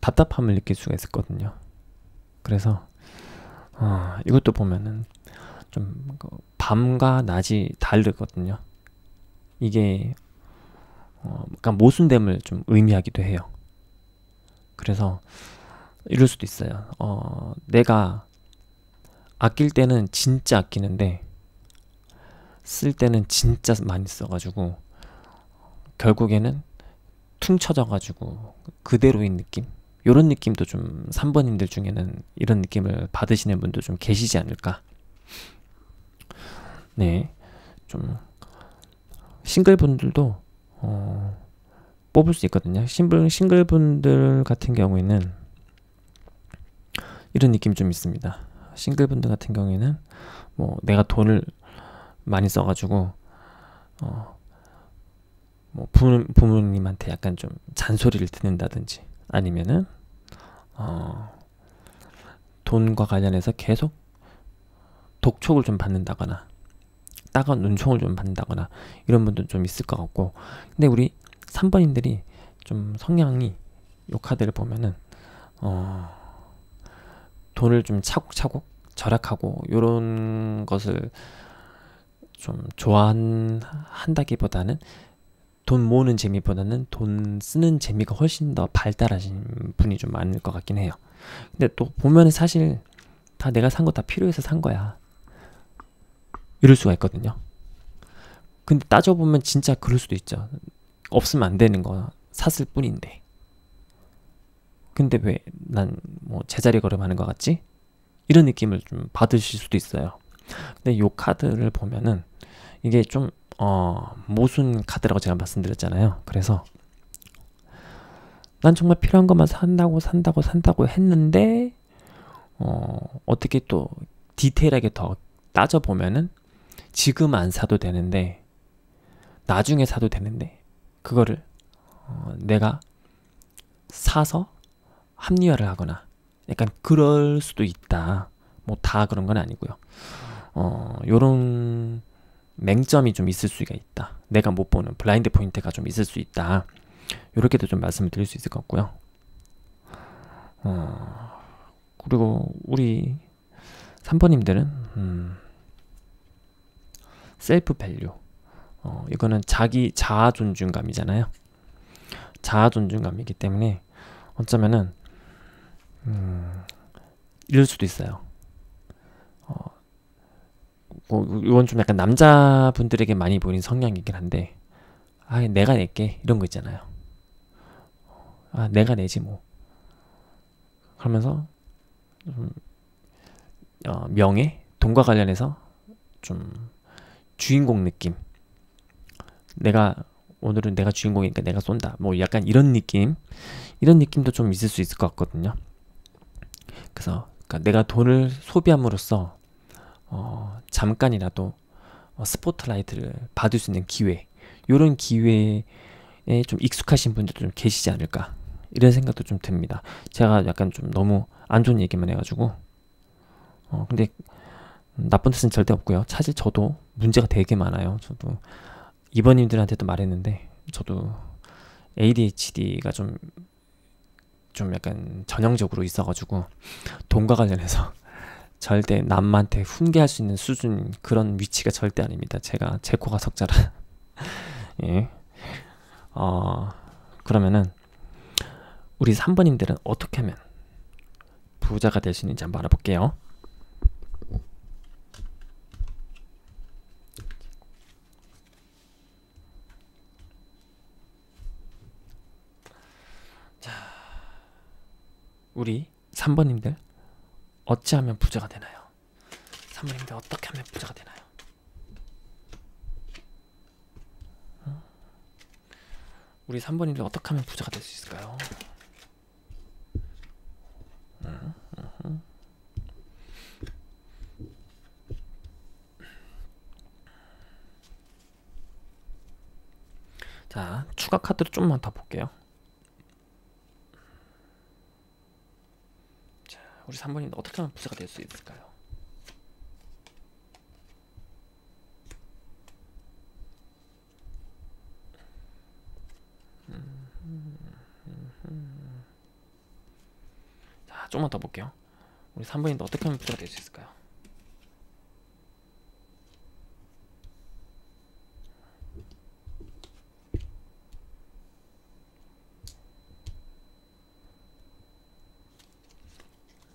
답답함을 느낄 수가 있었거든요. 그래서 이것도 보면은 좀 밤과 낮이 다르거든요. 이게 약간 모순됨을 좀 의미하기도 해요. 그래서 이럴 수도 있어요. 내가 아낄 때는 진짜 아끼는데 쓸 때는 진짜 많이 써가지고 결국에는 퉁쳐져가지고 그대로인 느낌? 요런 느낌도 좀 3번님들 중에는 이런 느낌을 받으시는 분도 좀 계시지 않을까. 네, 좀 싱글분들도 뽑을 수 있거든요. 싱글분들 같은 경우에는 이런 느낌이 좀 있습니다. 싱글분들 같은 경우에는 뭐 내가 돈을 많이 써가지고 뭐 부모님한테 약간 좀 잔소리를 듣는다든지, 아니면은 돈과 관련해서 계속 독촉을 좀 받는다거나 따가운 눈총을 좀 받는다거나 이런 분도 좀 있을 것 같고, 근데 우리 3번님들이 좀 성향이 요 카드를 보면은 돈을 좀 차곡차곡 절약하고 요런 것을 좀 좋아한다기보다는 돈 모으는 재미보다는 돈 쓰는 재미가 훨씬 더 발달하신 분이 좀 많을 것 같긴 해요. 근데 또 보면은 사실 다 내가 산 거 다 필요해서 산 거야, 이럴 수가 있거든요. 근데 따져보면 진짜 그럴 수도 있죠. 없으면 안 되는 거 샀을 뿐인데. 근데 왜 난 뭐 제자리 걸음하는 것 같지? 이런 느낌을 좀 받으실 수도 있어요. 근데 요 카드를 보면은 이게 좀 모순 카드라고 제가 말씀드렸잖아요. 그래서 난 정말 필요한 것만 산다고 했는데 어떻게 또 디테일하게 더 따져보면은 지금 안 사도 되는데 나중에 사도 되는데 그거를 내가 사서 합리화를 하거나 약간 그럴 수도 있다, 뭐 다 그런 건 아니고요. 요런 맹점이 좀 있을 수가 있다. 내가 못 보는 블라인드 포인트가 좀 있을 수 있다. 요렇게도 좀 말씀을 드릴 수 있을 것 같고요. 그리고 우리 3번님들은 셀프 밸류, 이거는 자기 자아 존중감이잖아요. 자아 존중감이기 때문에 어쩌면은 이럴 수도 있어요. 이건 좀 약간 남자분들에게 많이 보이는 성향이긴 한데, 내가 낼게 이런 거 있잖아요. 내가 내지 뭐. 그러면서 명예, 돈과 관련해서 좀 주인공 느낌. 오늘은 내가 주인공이니까 내가 쏜다. 뭐 약간 이런 느낌도 좀 있을 수 있을 것 같거든요. 그래서 그러니까 내가 돈을 소비함으로써 잠깐이라도 스포트라이트를 받을 수 있는 기회, 이런 기회에 좀 익숙하신 분들도 좀 계시지 않을까, 이런 생각도 좀 듭니다. 제가 약간 좀 너무 안 좋은 얘기만 해가지고 근데 나쁜 뜻은 절대 없고요. 사실 저도 문제가 되게 많아요. 저도 이번님들한테도 말했는데, 저도 ADHD가 좀 약간 전형적으로 있어가지고 돈과 관련해서 절대 남한테 훈계할 수 있는 수준, 그런 위치가 절대 아닙니다. 제가 제 코가 석자라. 예. 그러면은 우리 3번님들은 어떻게 하면 부자가 될 수 있는지 한번 알아볼게요. 자, 우리 3번님들 어찌하면 부자가 되나요? 3번님들 어떻게 하면 부자가 되나요? 우리 3번님들 어떻게 하면 부자가 될 수 있을까요? 자, 추가 카드를 좀만 더 볼게요. 자, 우리 3번님들 어떻게 하면 부자가 될 수 있을까요? 자, 조금만 더 볼게요. 우리 3번님들 어떻게 하면 부자가 될 수 있을까요?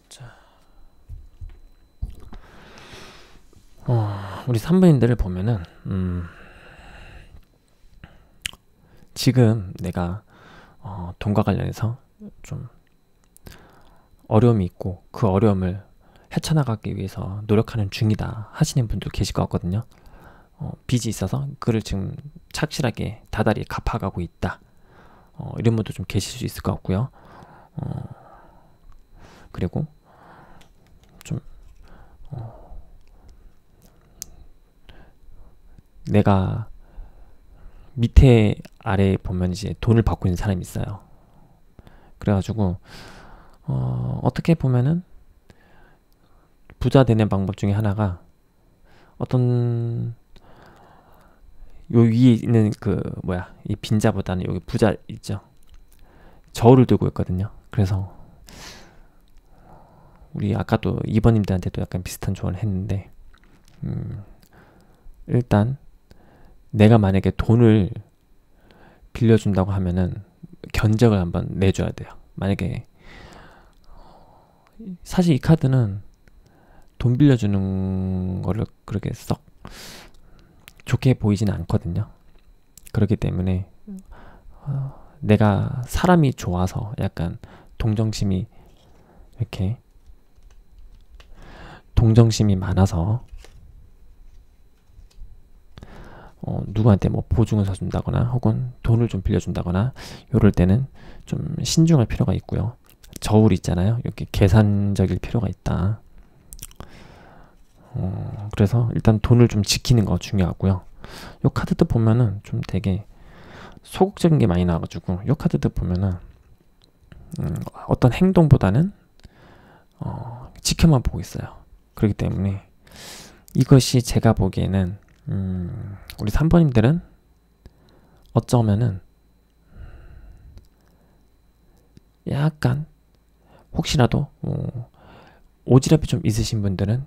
자, 우리 3번님들을 보면은 지금 내가 돈과 관련해서 좀 어려움이 있고, 그 어려움을 헤쳐나가기 위해서 노력하는 중이다 하시는 분도 계실 것 같거든요. 빚이 있어서 그를 지금 착실하게 다달이 갚아가고 있다, 이런 분도 좀 계실 수 있을 것 같고요. 그리고 좀 내가 밑에 아래 보면 이제 돈을 받고 있는 사람이 있어요. 그래가지고 어떻게 보면은 부자 되는 방법 중에 하나가, 어떤 요 위에 있는 이 빈자보다는 여기 부자 있죠, 저울을 들고 있거든요. 그래서 우리 아까도 2번님들한테도 약간 비슷한 조언을 했는데, 일단 내가 만약에 돈을 빌려준다고 하면은 견적을 한번 내줘야 돼요. 만약에 사실 이 카드는 돈 빌려주는 거를 그렇게 썩 좋게 보이지는 않거든요. 그렇기 때문에 내가 사람이 좋아서 약간 동정심이 많아서 누구한테 뭐 보증을 서준다거나 혹은 돈을 좀 빌려준다거나, 이럴 때는 좀 신중할 필요가 있고요. 저울 있잖아요, 이렇게 계산적일 필요가 있다. 그래서 일단 돈을 좀 지키는 거 중요하고요. 요 카드도 보면은 좀 되게 소극적인 게 많이 나와가지고, 요 카드도 보면은 어떤 행동보다는 지켜만 보고 있어요. 그렇기 때문에 이것이 제가 보기에는 우리 3번님들은 어쩌면은 약간 혹시라도 오지랖이 좀 있으신 분들은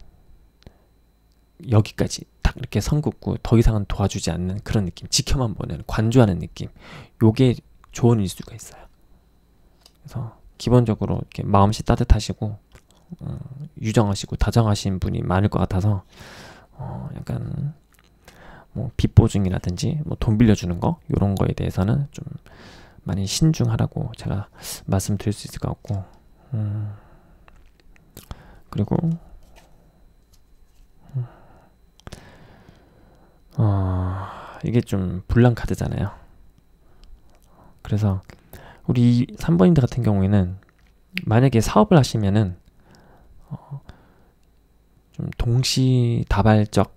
여기까지 딱 이렇게 선 긋고 더 이상은 도와주지 않는 그런 느낌, 지켜만 보는, 관조하는 느낌, 요게 조언일 수가 있어요. 그래서 기본적으로 이렇게 마음씨 따뜻하시고 유정하시고 다정하신 분이 많을 것 같아서 약간 뭐 빚 보증이라든지 뭐 돈 빌려주는 거 요런 거에 대해서는 좀 많이 신중하라고 제가 말씀드릴 수 있을 것 같고, 그리고 이게 좀 불난 카드잖아요. 그래서 우리 3번님들 같은 경우에는 만약에 사업을 하시면은 좀 동시다발적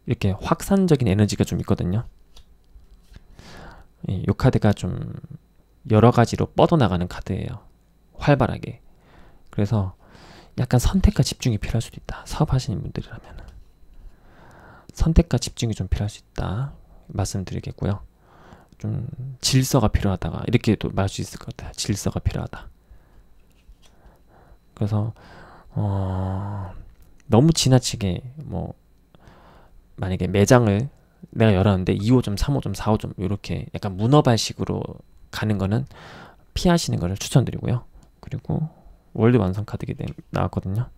이렇게 확산적인 에너지가 좀 있거든요. 이 카드가 좀 여러 가지로 뻗어나가는 카드예요. 활발하게. 그래서 약간 선택과 집중이 필요할 수도 있다. 사업하시는 분들이라면 선택과 집중이 좀 필요할 수 있다 말씀드리겠고요. 좀 질서가 필요하다가 이렇게도 말할 수 있을 것 같아요. 질서가 필요하다. 그래서 너무 지나치게 뭐 만약에 매장을 내가 열었는데 2호점, 3호점, 4호점 이렇게 약간 문어발식으로 가는 거는 피하시는 거를 추천드리고요. 그리고 월드 완성 카드가 나왔거든요.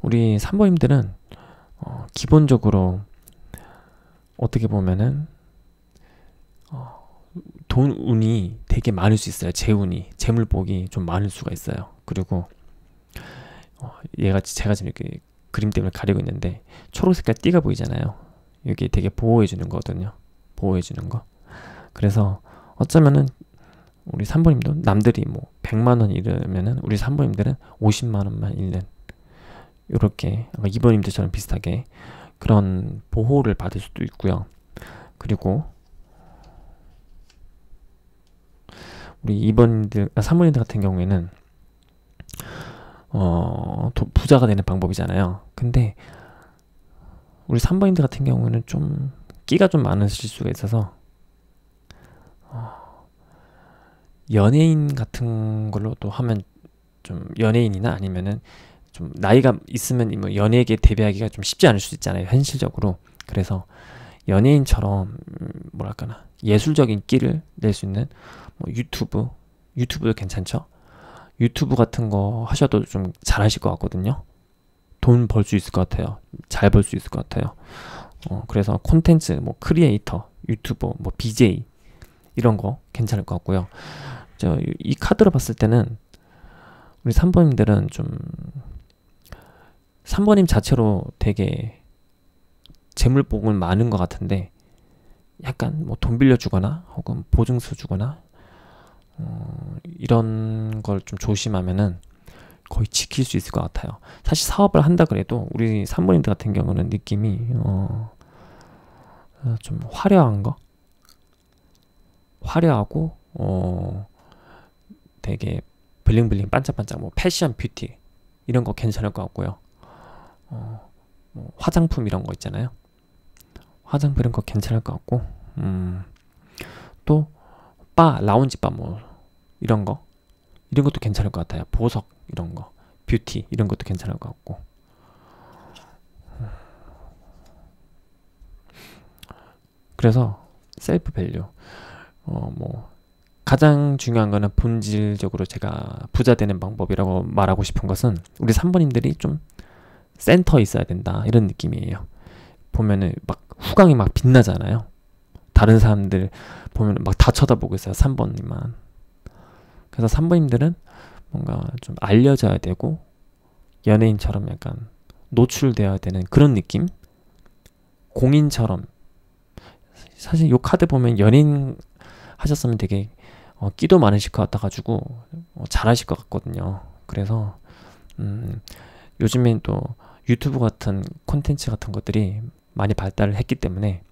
우리 3번님들은 기본적으로 어떻게 보면은 돈 운이 되게 많을 수 있어요. 재운이, 재물복이 좀 많을 수가 있어요. 그리고 제가 지금 이렇게 그림 때문에 가리고 있는데 초록 색깔 띠가 보이잖아요. 이게 되게 보호해주는 거거든요. 보호해주는 거. 그래서 어쩌면은 우리 3번님도 남들이 뭐 100만원 잃으면은 우리 3번님들은 50만원만 잃는, 요렇게 2번님들처럼 비슷하게 그런 보호를 받을 수도 있고요. 그리고 우리 3번님들 같은 경우에는 부자가 되는 방법이잖아요. 근데 우리 3번님들 같은 경우는 좀 끼가 좀 많으실 수가 있어서 연예인 같은 걸로 또 하면 좀, 연예인이나 아니면은 좀 나이가 있으면 뭐 연예계 데뷔하기가 좀 쉽지 않을 수 있잖아요, 현실적으로. 그래서 연예인처럼 뭐랄까나 예술적인 끼를 낼 수 있는 뭐 유튜브도 괜찮죠. 유튜브 같은 거 하셔도 좀 잘하실 것 같거든요. 돈 벌 수 있을 것 같아요. 잘 벌 수 있을 것 같아요. 그래서 콘텐츠, 뭐 크리에이터, 유튜버, 뭐 BJ 이런 거 괜찮을 것 같고요. 이 카드로 봤을 때는 우리 3번님들은 좀 3번님 자체로 되게 재물복은 많은 것 같은데 약간 뭐 돈 빌려주거나 혹은 보증서 주거나 이런 걸 좀 조심하면은 거의 지킬 수 있을 것 같아요. 사실 사업을 한다 그래도 우리 3번님들 같은 경우는 느낌이 좀 화려한 거, 화려하고 되게 블링블링 반짝반짝 뭐 패션 뷰티 이런 거 괜찮을 것 같고요. 뭐 화장품 이런 거 있잖아요. 화장품 이런 거 괜찮을 것 같고, 또 라운지 바 뭐 이런 것도 괜찮을 것 같아요. 보석 이런 거, 뷰티 이런 것도 괜찮을 것 같고. 그래서 셀프 밸류, 뭐 가장 중요한 거는 본질적으로 제가 부자 되는 방법이라고 말하고 싶은 것은 우리 3번님들이 좀 센터에 있어야 된다 이런 느낌이에요. 보면은 막 후광이 막 빛나잖아요. 다른 사람들 보면 막 다 쳐다보고 있어요, 3번님만. 그래서 3번님들은 뭔가 좀 알려져야 되고 연예인처럼 약간 노출되어야 되는 그런 느낌? 공인처럼. 사실 요 카드 보면 연예인 하셨으면 되게 끼도 많으실 것 같아가지고 잘하실 것 같거든요. 그래서 요즘엔 또 유튜브 같은 콘텐츠 같은 것들이 많이 발달을 했기 때문에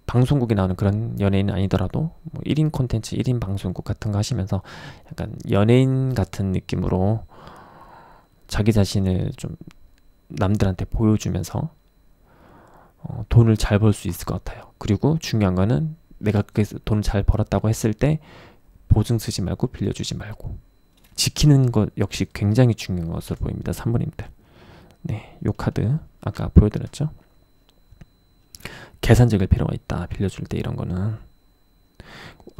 방송국에 나오는 그런 연예인은 아니더라도 뭐 1인 콘텐츠, 1인 방송국 같은 거 하시면서 약간 연예인 같은 느낌으로 자기 자신을 좀 남들한테 보여주면서 돈을 잘 벌 수 있을 것 같아요. 그리고 중요한 거는 내가 그 돈을 잘 벌었다고 했을 때 보증 쓰지 말고 빌려주지 말고 지키는 것 역시 굉장히 중요한 것으로 보입니다. 3번님들. 네, 요 카드 아까 보여드렸죠. 계산적일 필요가 있다. 빌려줄 때 이런 거는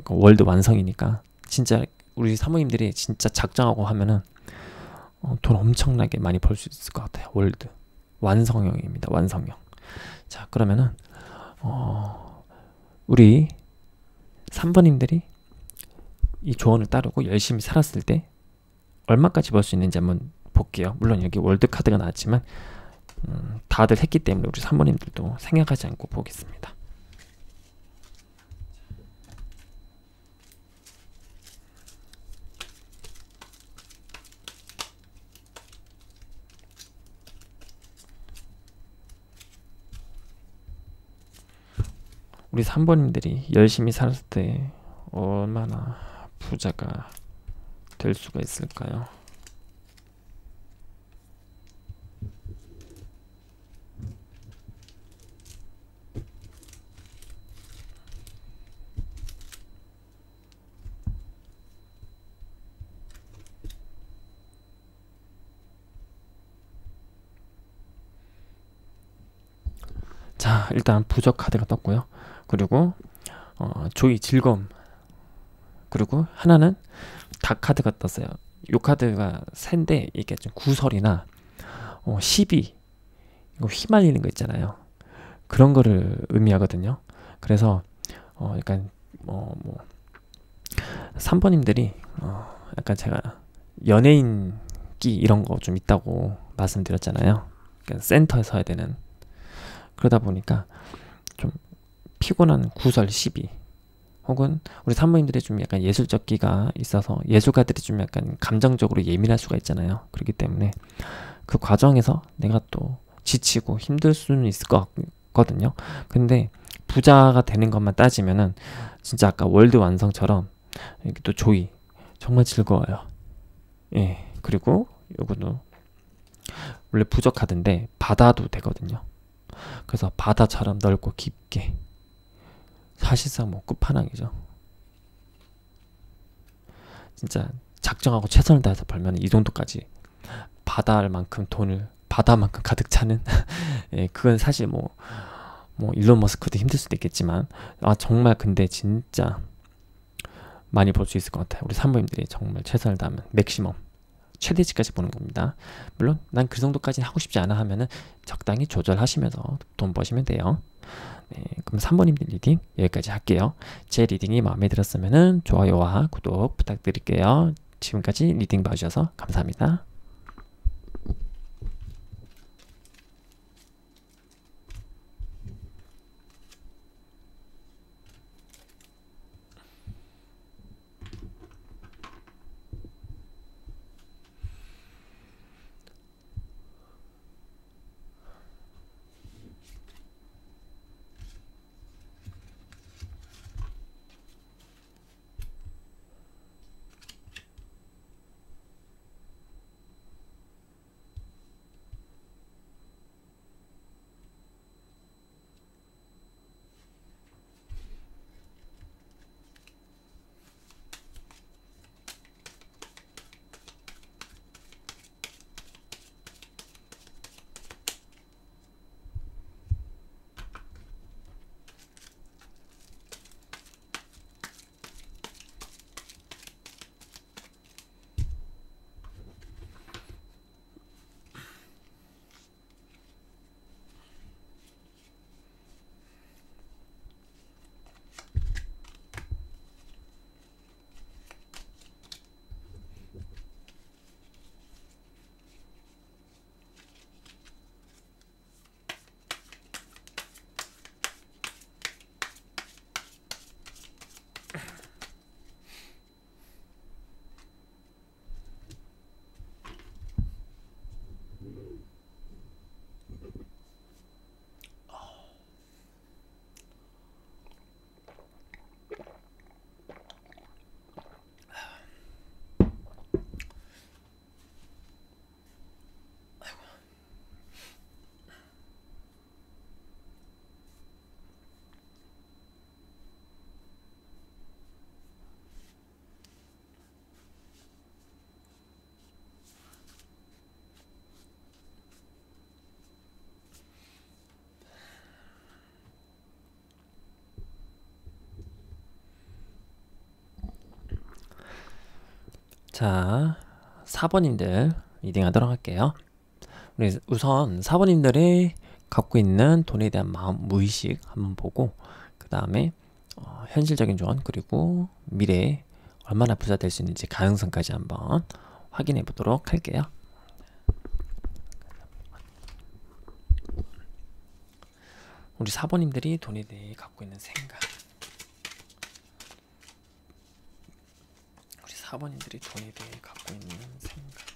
월드 완성이니까 진짜 우리 사모님들이 진짜 작정하고 하면은 돈 엄청나게 많이 벌 수 있을 것 같아요. 월드 완성형입니다. 완성형. 자, 그러면은 우리 3번님들이 이 조언을 따르고 열심히 살았을 때 얼마까지 벌 수 있는지 한번 볼게요. 물론 여기 월드 카드가 나왔지만 다들 했기 때문에 우리 3번님들도 생각하지 않고 보겠습니다. 우리 3번님들이 열심히 살았을 때 얼마나 부자가 될 수가 있을까요? 자, 일단 부적 카드가 떴고요. 그리고 조이 즐거움. 그리고 하나는 닭 카드가 떴어요. 요 카드가 센데 이게 좀 구설이나 시비, 이거 휘말리는 거 있잖아요. 그런 거를 의미하거든요. 그래서 약간 뭐 3번님들이 약간 제가 연예인기 이런 거 좀 있다고 말씀드렸잖아요. 그러니까 센터에 서야 되는. 그러다 보니까 좀 피곤한 구설 시비, 혹은 우리 산모님들이 좀 약간 예술적 기가 있어서 예술가들이 좀 약간 감정적으로 예민할 수가 있잖아요. 그렇기 때문에 그 과정에서 내가 또 지치고 힘들 수는 있을 것 같거든요. 근데 부자가 되는 것만 따지면은 진짜 아까 월드 완성처럼 이렇게 또 조이 정말 즐거워요. 예. 그리고 요거도 원래 부적 카드인데 바다도 되거든요. 그래서 바다처럼 넓고 깊게, 사실상 뭐 끝판왕이죠. 진짜 작정하고 최선을 다해서 벌면 이 정도까지 바다만큼 돈을, 바다만큼 가득 차는 예, 그건 사실 뭐 일론 머스크도 힘들 수도 있겠지만 정말 근데 진짜 많이 벌 수 있을 것 같아요. 우리 산모님들이 정말 최선을 다하면 맥시멈 최대치까지 보는 겁니다. 물론 난 그 정도까지는 하고 싶지 않아 하면은 적당히 조절하시면서 돈 버시면 돼요. 네, 그럼 3번님들 리딩 여기까지 할게요. 제 리딩이 마음에 들었으면 좋아요와 구독 부탁드릴게요. 지금까지 리딩 봐주셔서 감사합니다. 자, 4번님들 리딩하도록 할게요. 우리 우선 4번님들이 갖고 있는 돈에 대한 마음, 무의식 한번 보고 그 다음에 현실적인 조언 그리고 미래에 얼마나 부자 될 수 있는지 가능성까지 한번 확인해 보도록 할게요. 우리 4번님들이 돈에 대해 갖고 있는 생각. 우리 4번님들이 돈에 대해 갖고 있는 생각.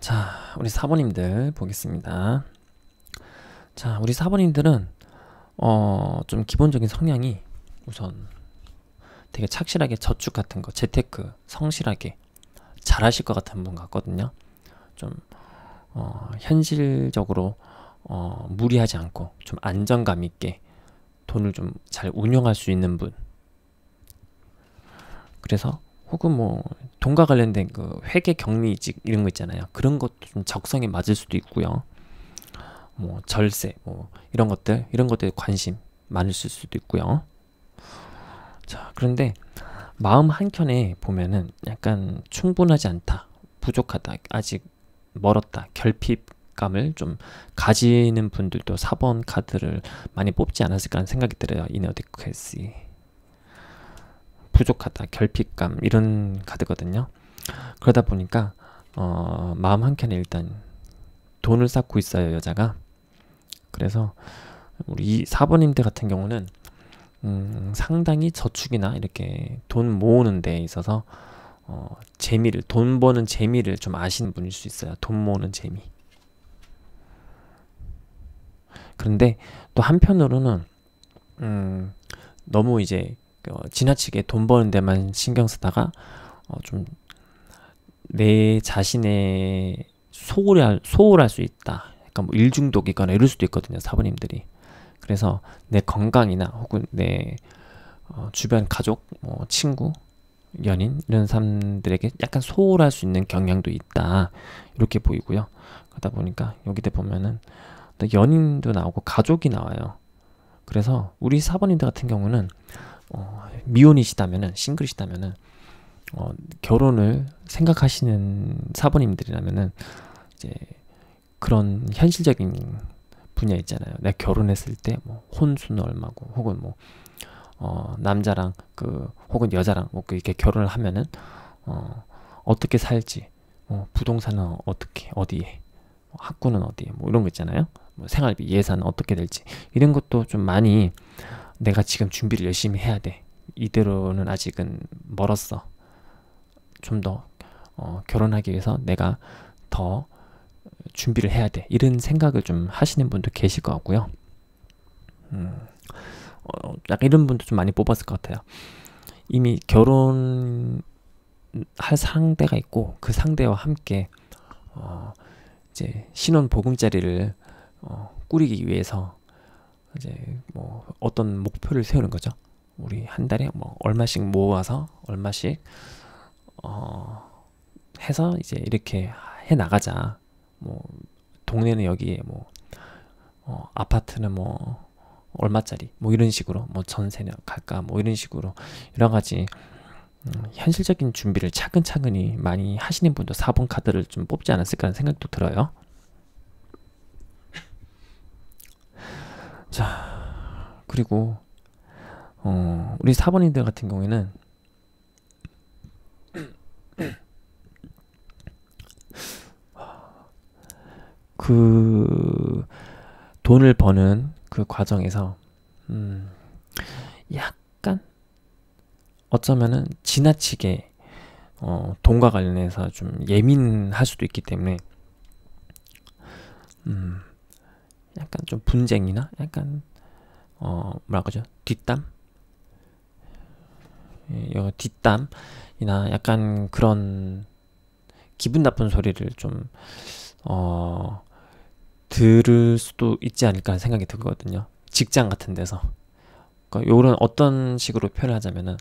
자, 우리 4번님들 보겠습니다. 자, 우리 4번님들은 좀 기본적인 성향이 우선 되게 착실하게 저축 같은 거, 재테크 성실하게 잘하실 것 같은 분 같거든요. 좀 현실적으로 무리하지 않고 좀 안정감 있게 돈을 좀 잘 운영할 수 있는 분. 그래서 혹은 뭐 돈과 관련된 그 회계 격리직 이런 거 있잖아요. 그런 것도 좀 적성에 맞을 수도 있고요. 뭐 절세 뭐 이런 것들에 관심 많으실 수도 있고요. 자, 그런데 마음 한켠에 보면은 약간 충분하지 않다, 부족하다, 아직 멀었다, 결핍감을 좀 가지는 분들도 4번 카드를 많이 뽑지 않았을까 하는 생각이 들어요. inadequacy, 부족하다, 결핍감 이런 카드거든요. 그러다 보니까 마음 한켠에 일단 돈을 쌓고 있어요, 여자가. 그래서 우리 4번님들 같은 경우는 상당히 저축이나 이렇게 돈 모으는 데 있어서 재미를, 돈 버는 재미를 좀 아시는 분일 수 있어요. 돈 모으는 재미. 그런데 또 한편으로는 너무 이제 지나치게 돈 버는 데만 신경 쓰다가 좀 내 자신의 소홀할 수 있다. 약간 뭐 일중독이거나 이럴 수도 있거든요, 4번님들이. 그래서 내 건강이나 혹은 내 주변 가족, 뭐 친구, 연인 이런 사람들에게 약간 소홀할 수 있는 경향도 있다, 이렇게 보이고요. 그러다 보니까 여기다 보면은 또 연인도 나오고 가족이 나와요. 그래서 우리 4번님들 같은 경우는 미혼이시다면은, 싱글이시다면은 결혼을 생각하시는 4번님들이라면은 이제 그런 현실적인 분야 있잖아요. 내가 결혼했을 때 뭐 혼수는 얼마고, 혹은 뭐 남자랑 혹은 여자랑 뭐 이렇게 결혼을 하면은 어떻게 살지, 부동산은 어떻게 어디에, 학구는 어디에, 뭐 이런 거 있잖아요. 뭐 생활비 예산은 어떻게 될지 이런 것도 좀 많이 내가 지금 준비를 열심히 해야 돼. 이대로는 아직은 멀었어. 좀 더 결혼하기 위해서 내가 더 준비를 해야 돼. 이런 생각을 좀 하시는 분도 계실 것 같고요. 약간 이런 분도 좀 많이 뽑았을 것 같아요. 이미 결혼할 상대가 있고 그 상대와 함께 이제 신혼 보금자리를 꾸리기 위해서 이제 뭐 어떤 목표를 세우는 거죠. 우리 한 달에 뭐 얼마씩 모아서 얼마씩 해서 이제 이렇게 해 나가자. 뭐 동네는 여기에 뭐 아파트는 뭐 얼마짜리 뭐 이런 식으로, 뭐 전세는 갈까 뭐 이런 식으로 여러 가지 현실적인 준비를 차근차근히 많이 하시는 분도 4번 카드를 좀 뽑지 않았을까 하는 생각도 들어요. 자, 그리고 우리 4번인들 같은 경우에는 그 돈을 버는 그 과정에서 약간 어쩌면은 지나치게 돈과 관련해서 좀 예민할 수도 있기 때문에 약간 좀 분쟁이나 약간 뭐라 그러죠? 뒷담이나 약간 그런 기분 나쁜 소리를 좀 들을 수도 있지 않을까 하는 생각이 들거든요. 직장 같은 데서. 그러니까 요런 어떤 식으로 표현을 하자면은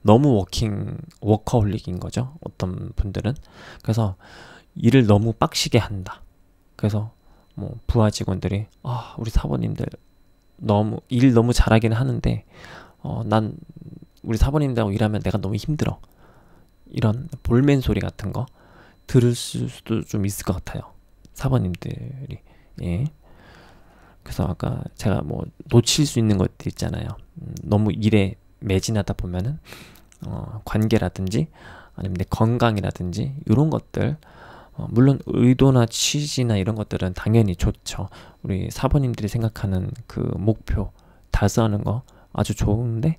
너무 워커홀릭인 거죠. 어떤 분들은. 그래서 일을 너무 빡시게 한다. 그래서 뭐 부하 직원들이 우리 사모님들 너무 잘하긴 하는데 난 우리 사모님들하고 일하면 내가 너무 힘들어. 이런 볼멘 소리 같은 거 들을 수도 좀 있을 것 같아요. 사모님들이. 예. 그래서 아까 제가 뭐 놓칠 수 있는 것들 있잖아요. 너무 일에 매진하다 보면은 관계라든지 아니면 내 건강이라든지 이런 것들, 물론 의도나 취지나 이런 것들은 당연히 좋죠. 우리 사모님들이 생각하는 그 목표 달성하는 거 아주 좋은데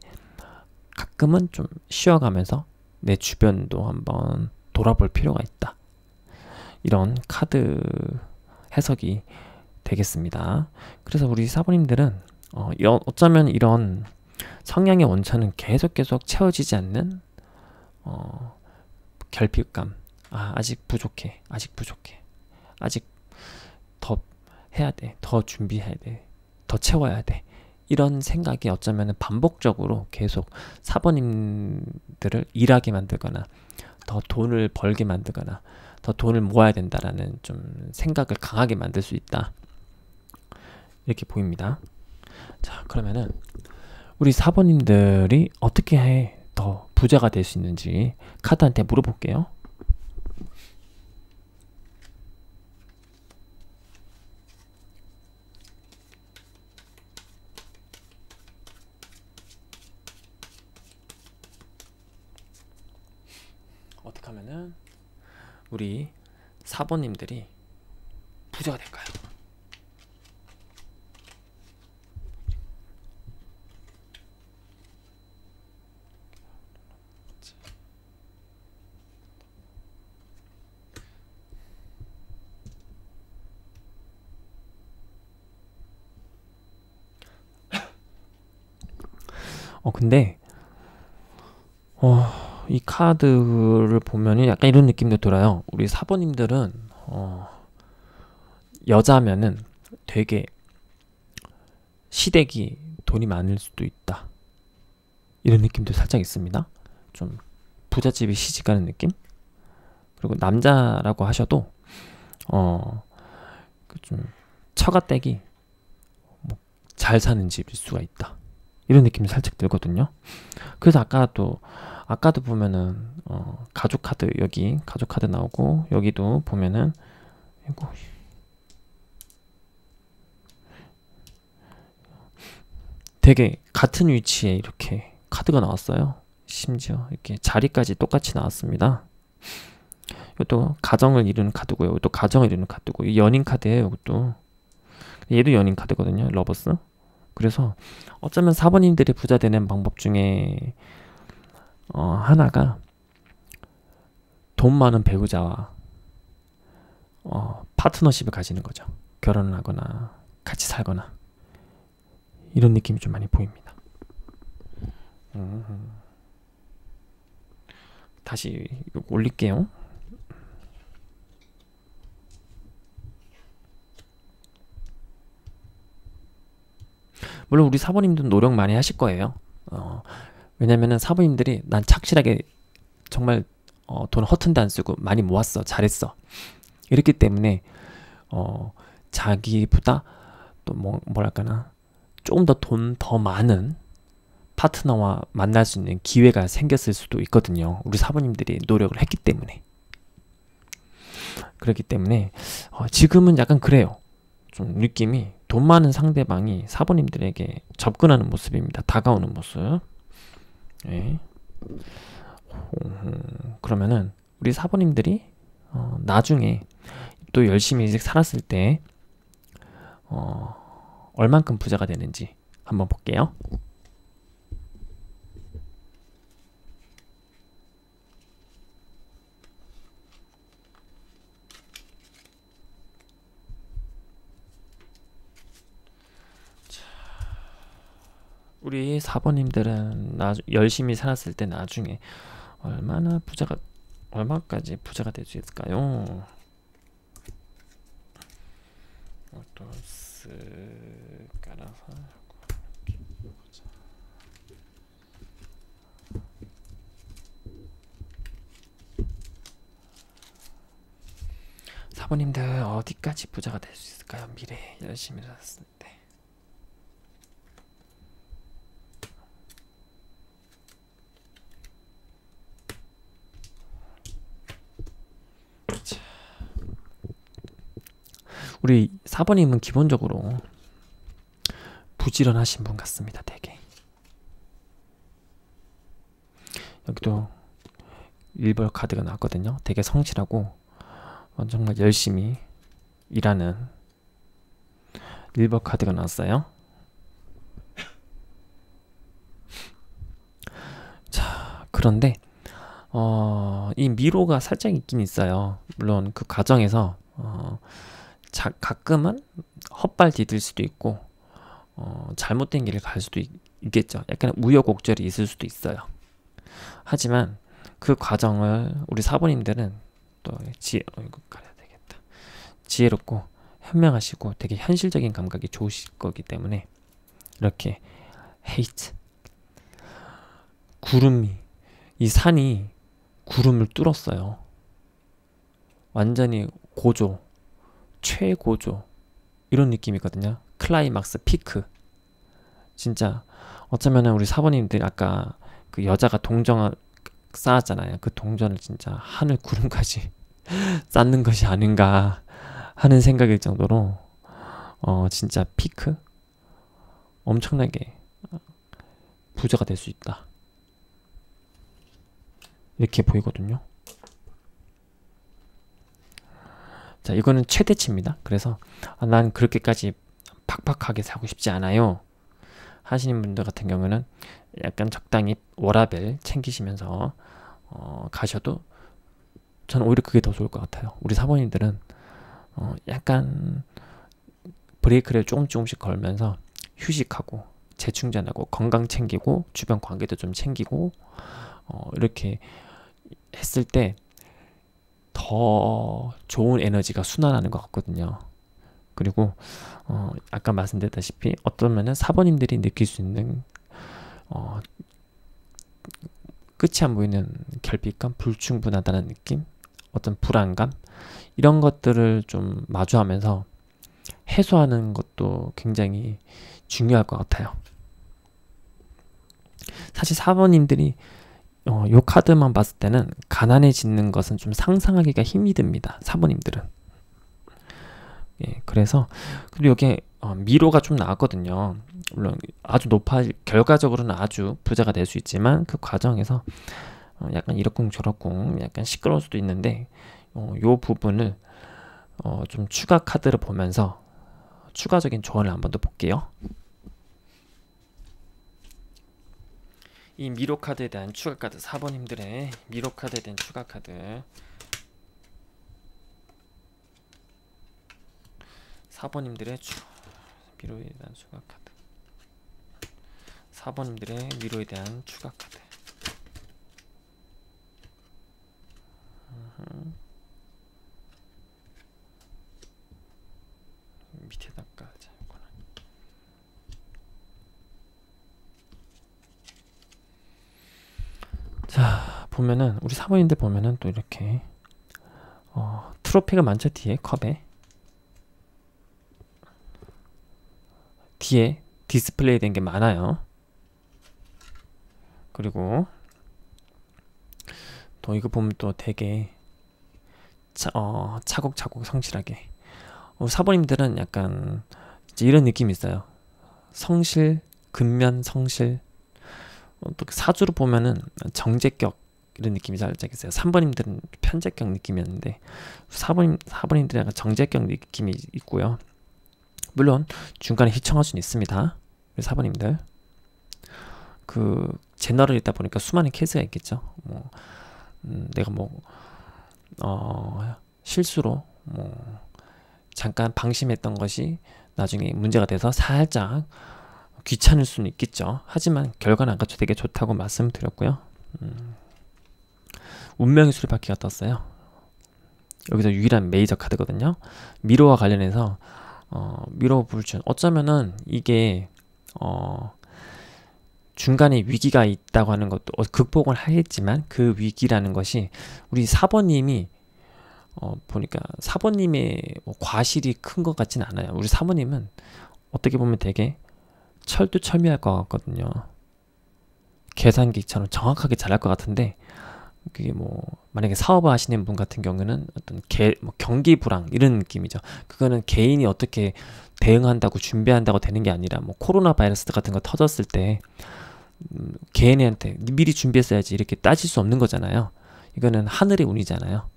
가끔은 좀 쉬어가면서 내 주변도 한번 돌아볼 필요가 있다. 이런 카드 해석이 되겠습니다. 그래서 우리 사부님들은 어쩌면 이런 성향의 원천은 계속 채워지지 않는 결핍감, 아직 부족해, 아직 더 해야 돼, 더 준비해야 돼, 더 채워야 돼, 이런 생각이 어쩌면 반복적으로 계속 사부님들을 일하게 만들거나 더 돈을 벌게 만들거나 더 돈을 모아야 된다라는 좀 생각을 강하게 만들 수 있다, 이렇게 보입니다. 자, 그러면은 우리 사부님들이 어떻게 해 더 부자가 될 수 있는지 카드한테 물어볼게요. 어떻게 하면은 우리 사부님들이 부자가 될까요? 근데 이 카드를 보면은 약간 이런 느낌도 들어요. 우리 사부님들은 여자면은 되게 시댁이 돈이 많을 수도 있다, 이런 느낌도 살짝 있습니다. 좀 부잣집에 시집가는 느낌? 그리고 남자라고 하셔도 좀 처가댁이 뭐 잘 사는 집일 수가 있다, 이런 느낌이 살짝 들거든요. 그래서 아까도 보면은 가족 카드, 여기 가족 카드 나오고 여기도 보면은 이거 되게 같은 위치에 이렇게 카드가 나왔어요. 심지어 이렇게 자리까지 똑같이 나왔습니다. 이것도 가정을 이루는 카드고요. 이것도 가정을 이루는 카드고, 이 연인 카드예요. 이것도 얘도 연인 카드거든요. 러버스. 그래서 어쩌면 사부님들이 부자 되는 방법 중에 하나가 돈 많은 배우자와 파트너십을 가지는 거죠. 결혼을 하거나 같이 살거나, 이런 느낌이 좀 많이 보입니다. 다시 이거 올릴게요. 물론 우리 사부님도 노력 많이 하실 거예요. 왜냐면은 사부님들이 난 착실하게 정말 돈 허튼데 안 쓰고 많이 모았어, 잘했어, 이렇기 때문에 자기보다 또 뭐랄까나 조금 더 돈 더 많은 파트너와 만날 수 있는 기회가 생겼을 수도 있거든요. 우리 사부님들이 노력을 했기 때문에. 그렇기 때문에 지금은 약간 그래요. 좀 느낌이 돈 많은 상대방이 사부님들에게 접근하는 모습입니다. 다가오는 모습. 네. 그러면은 우리 사부님들이 나중에 또 열심히 살았을 때 얼만큼 부자가 되는지 한번 볼게요. 우리 사부님들은 열심히 살았을 때 나중에 얼마까지 부자가 될 수 있을까요? 또 쓱 깔아서 보자. 사부님들 어디까지 부자가 될 수 있을까요? 미래 열심히 살았을 때. 자, 우리 사부님은 기본적으로 부지런하신 분 같습니다. 되게. 여기도 1번 카드가 나왔거든요. 되게 성실하고 정말 열심히 일하는 1번 카드가 나왔어요. 자, 그런데 이 미로가 살짝 있긴 있어요. 물론 그 과정에서 가끔은 헛발 디딜 수도 있고 잘못된 길을 갈 수도 있겠죠. 약간 우여곡절이 있을 수도 있어요. 하지만 그 과정을 우리 사부님들은 또 이거 가려야 되겠다. 지혜롭고 현명하시고 되게 현실적인 감각이 좋으실 거기 때문에 이렇게 hate 이 산이 구름을 뚫었어요. 완전히 고조, 최고조 이런 느낌이거든요. 클라이막스, 피크. 진짜 어쩌면은 우리 사부님들 아까 그 여자가 동정을 쌓았잖아요. 그 동전을 진짜 하늘 구름까지 쌓는 것이 아닌가 하는 생각일 정도로 진짜 피크 엄청나게 부자가 될 수 있다. 이렇게 보이거든요. 자, 이거는 최대치입니다. 그래서 난 그렇게까지 팍팍하게 사고 싶지 않아요 하시는 분들 같은 경우는 약간 적당히 워라밸 챙기시면서 가셔도 저는 오히려 그게 더 좋을 것 같아요. 우리 사모님들은 약간 브레이크를 조금씩 걸면서 휴식하고 재충전하고 건강 챙기고 주변 관계도 좀 챙기고 이렇게 했을 때 더 좋은 에너지가 순환하는 것 같거든요. 그리고 아까 말씀드렸다시피 어쩌면은 사모님들이 느낄 수 있는 끝이 안 보이는 결핍감, 불충분하다는 느낌, 어떤 불안감 이런 것들을 좀 마주하면서 해소하는 것도 굉장히 중요할 것 같아요. 사실 사모님들이 요 카드만 봤을 때는 가난해지는 것은 좀 상상하기가 힘이 듭니다. 사모님들은. 예, 그래서 그리고 여기에 미로가 좀 나왔거든요. 물론 아주 결과적으로는 아주 부자가 될 수 있지만 그 과정에서 약간 이러쿵저러쿵 약간 시끄러울 수도 있는데 요 부분을 좀 추가 카드를 보면서 추가적인 조언을 한번 더 볼게요. 이 미로 카드에 대한 추가 카드, 사모님들의 미로 카드에 대한 추가 카드. 사모님들의 미로에 대한 추가 카드. 사모님들의 미로에 대한 추가 카드. 밑에다 깔자. 자, 보면은 우리 사모님들 보면은 또 이렇게 트로피가 많죠. 뒤에 컵에 뒤에 디스플레이 된 게 많아요. 그리고 또 이거 보면 또 되게 차곡차곡 성실하게 사모님들은 약간 이런 느낌이 있어요. 성실, 근면 성실. 또 사주로 보면은 정제격 이런 느낌이 살짝 있어요. 3번님들은 편제격 느낌이었는데 사번님들은 약간 정제격 느낌이 있고요. 물론 중간에 휘청할 수는 있습니다. 우리 사번님들 그 제너럴 있다 보니까 수많은 케이스가 있겠죠. 내가 실수로 잠깐 방심했던 것이 나중에 문제가 돼서 살짝 귀찮을 수는 있겠죠. 하지만 결과는 아까 되게 좋다고 말씀드렸고요. 운명의 수레바퀴가 떴어요. 여기서 유일한 메이저 카드거든요. 미로와 관련해서 밀어붙일 어쩌면은 이게 중간에 위기가 있다고 하는 것도 극복을 하겠지만 그 위기라는 것이 우리 사모님이 보니까 사모님의 과실이 큰 것 같진 않아요. 우리 사모님은 어떻게 보면 되게 철두철미할 것 같거든요. 계산기처럼 정확하게 잘할 것 같은데 그게 뭐 만약에 사업을 하시는 분 같은 경우는 어떤 경기 불황 이런 느낌이죠. 그거는 개인이 어떻게 대응한다고 준비한다고 되는 게 아니라 뭐 코로나 바이러스 같은 거 터졌을 때 개인한테 미리 준비했어야지 이렇게 따질 수 없는 거잖아요. 이거는 하늘의 운이잖아요.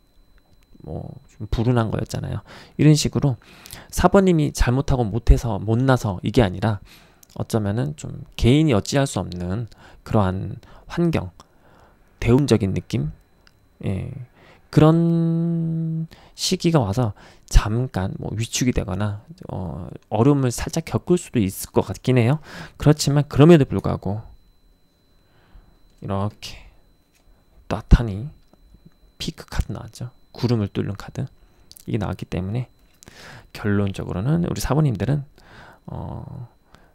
뭐 좀 불운한 거였잖아요. 이런 식으로 사번님이 잘못하고 못해서 못나서 이게 아니라 어쩌면은 좀 개인이 어찌할 수 없는 그러한 환경, 대운적인 느낌, 예, 그런 시기가 와서 잠깐 뭐 위축이 되거나 어려움을 살짝 겪을 수도 있을 것 같긴 해요. 그렇지만 그럼에도 불구하고 이렇게 따탄이 피크 카드 나왔죠. 구름을 뚫는 카드 이게 나왔기 때문에 결론적으로는 우리 사모님들은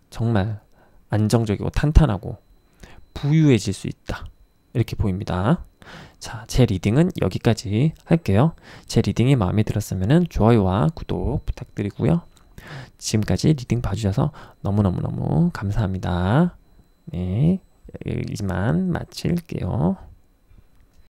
정말 안정적이고 탄탄하고 부유해질 수 있다 이렇게 보입니다. 자, 제 리딩은 여기까지 할게요. 제 리딩이 마음에 들었으면 좋아요와 구독 부탁드리고요. 지금까지 리딩 봐주셔서 너무너무너무 감사합니다. 네, 이만 마칠게요.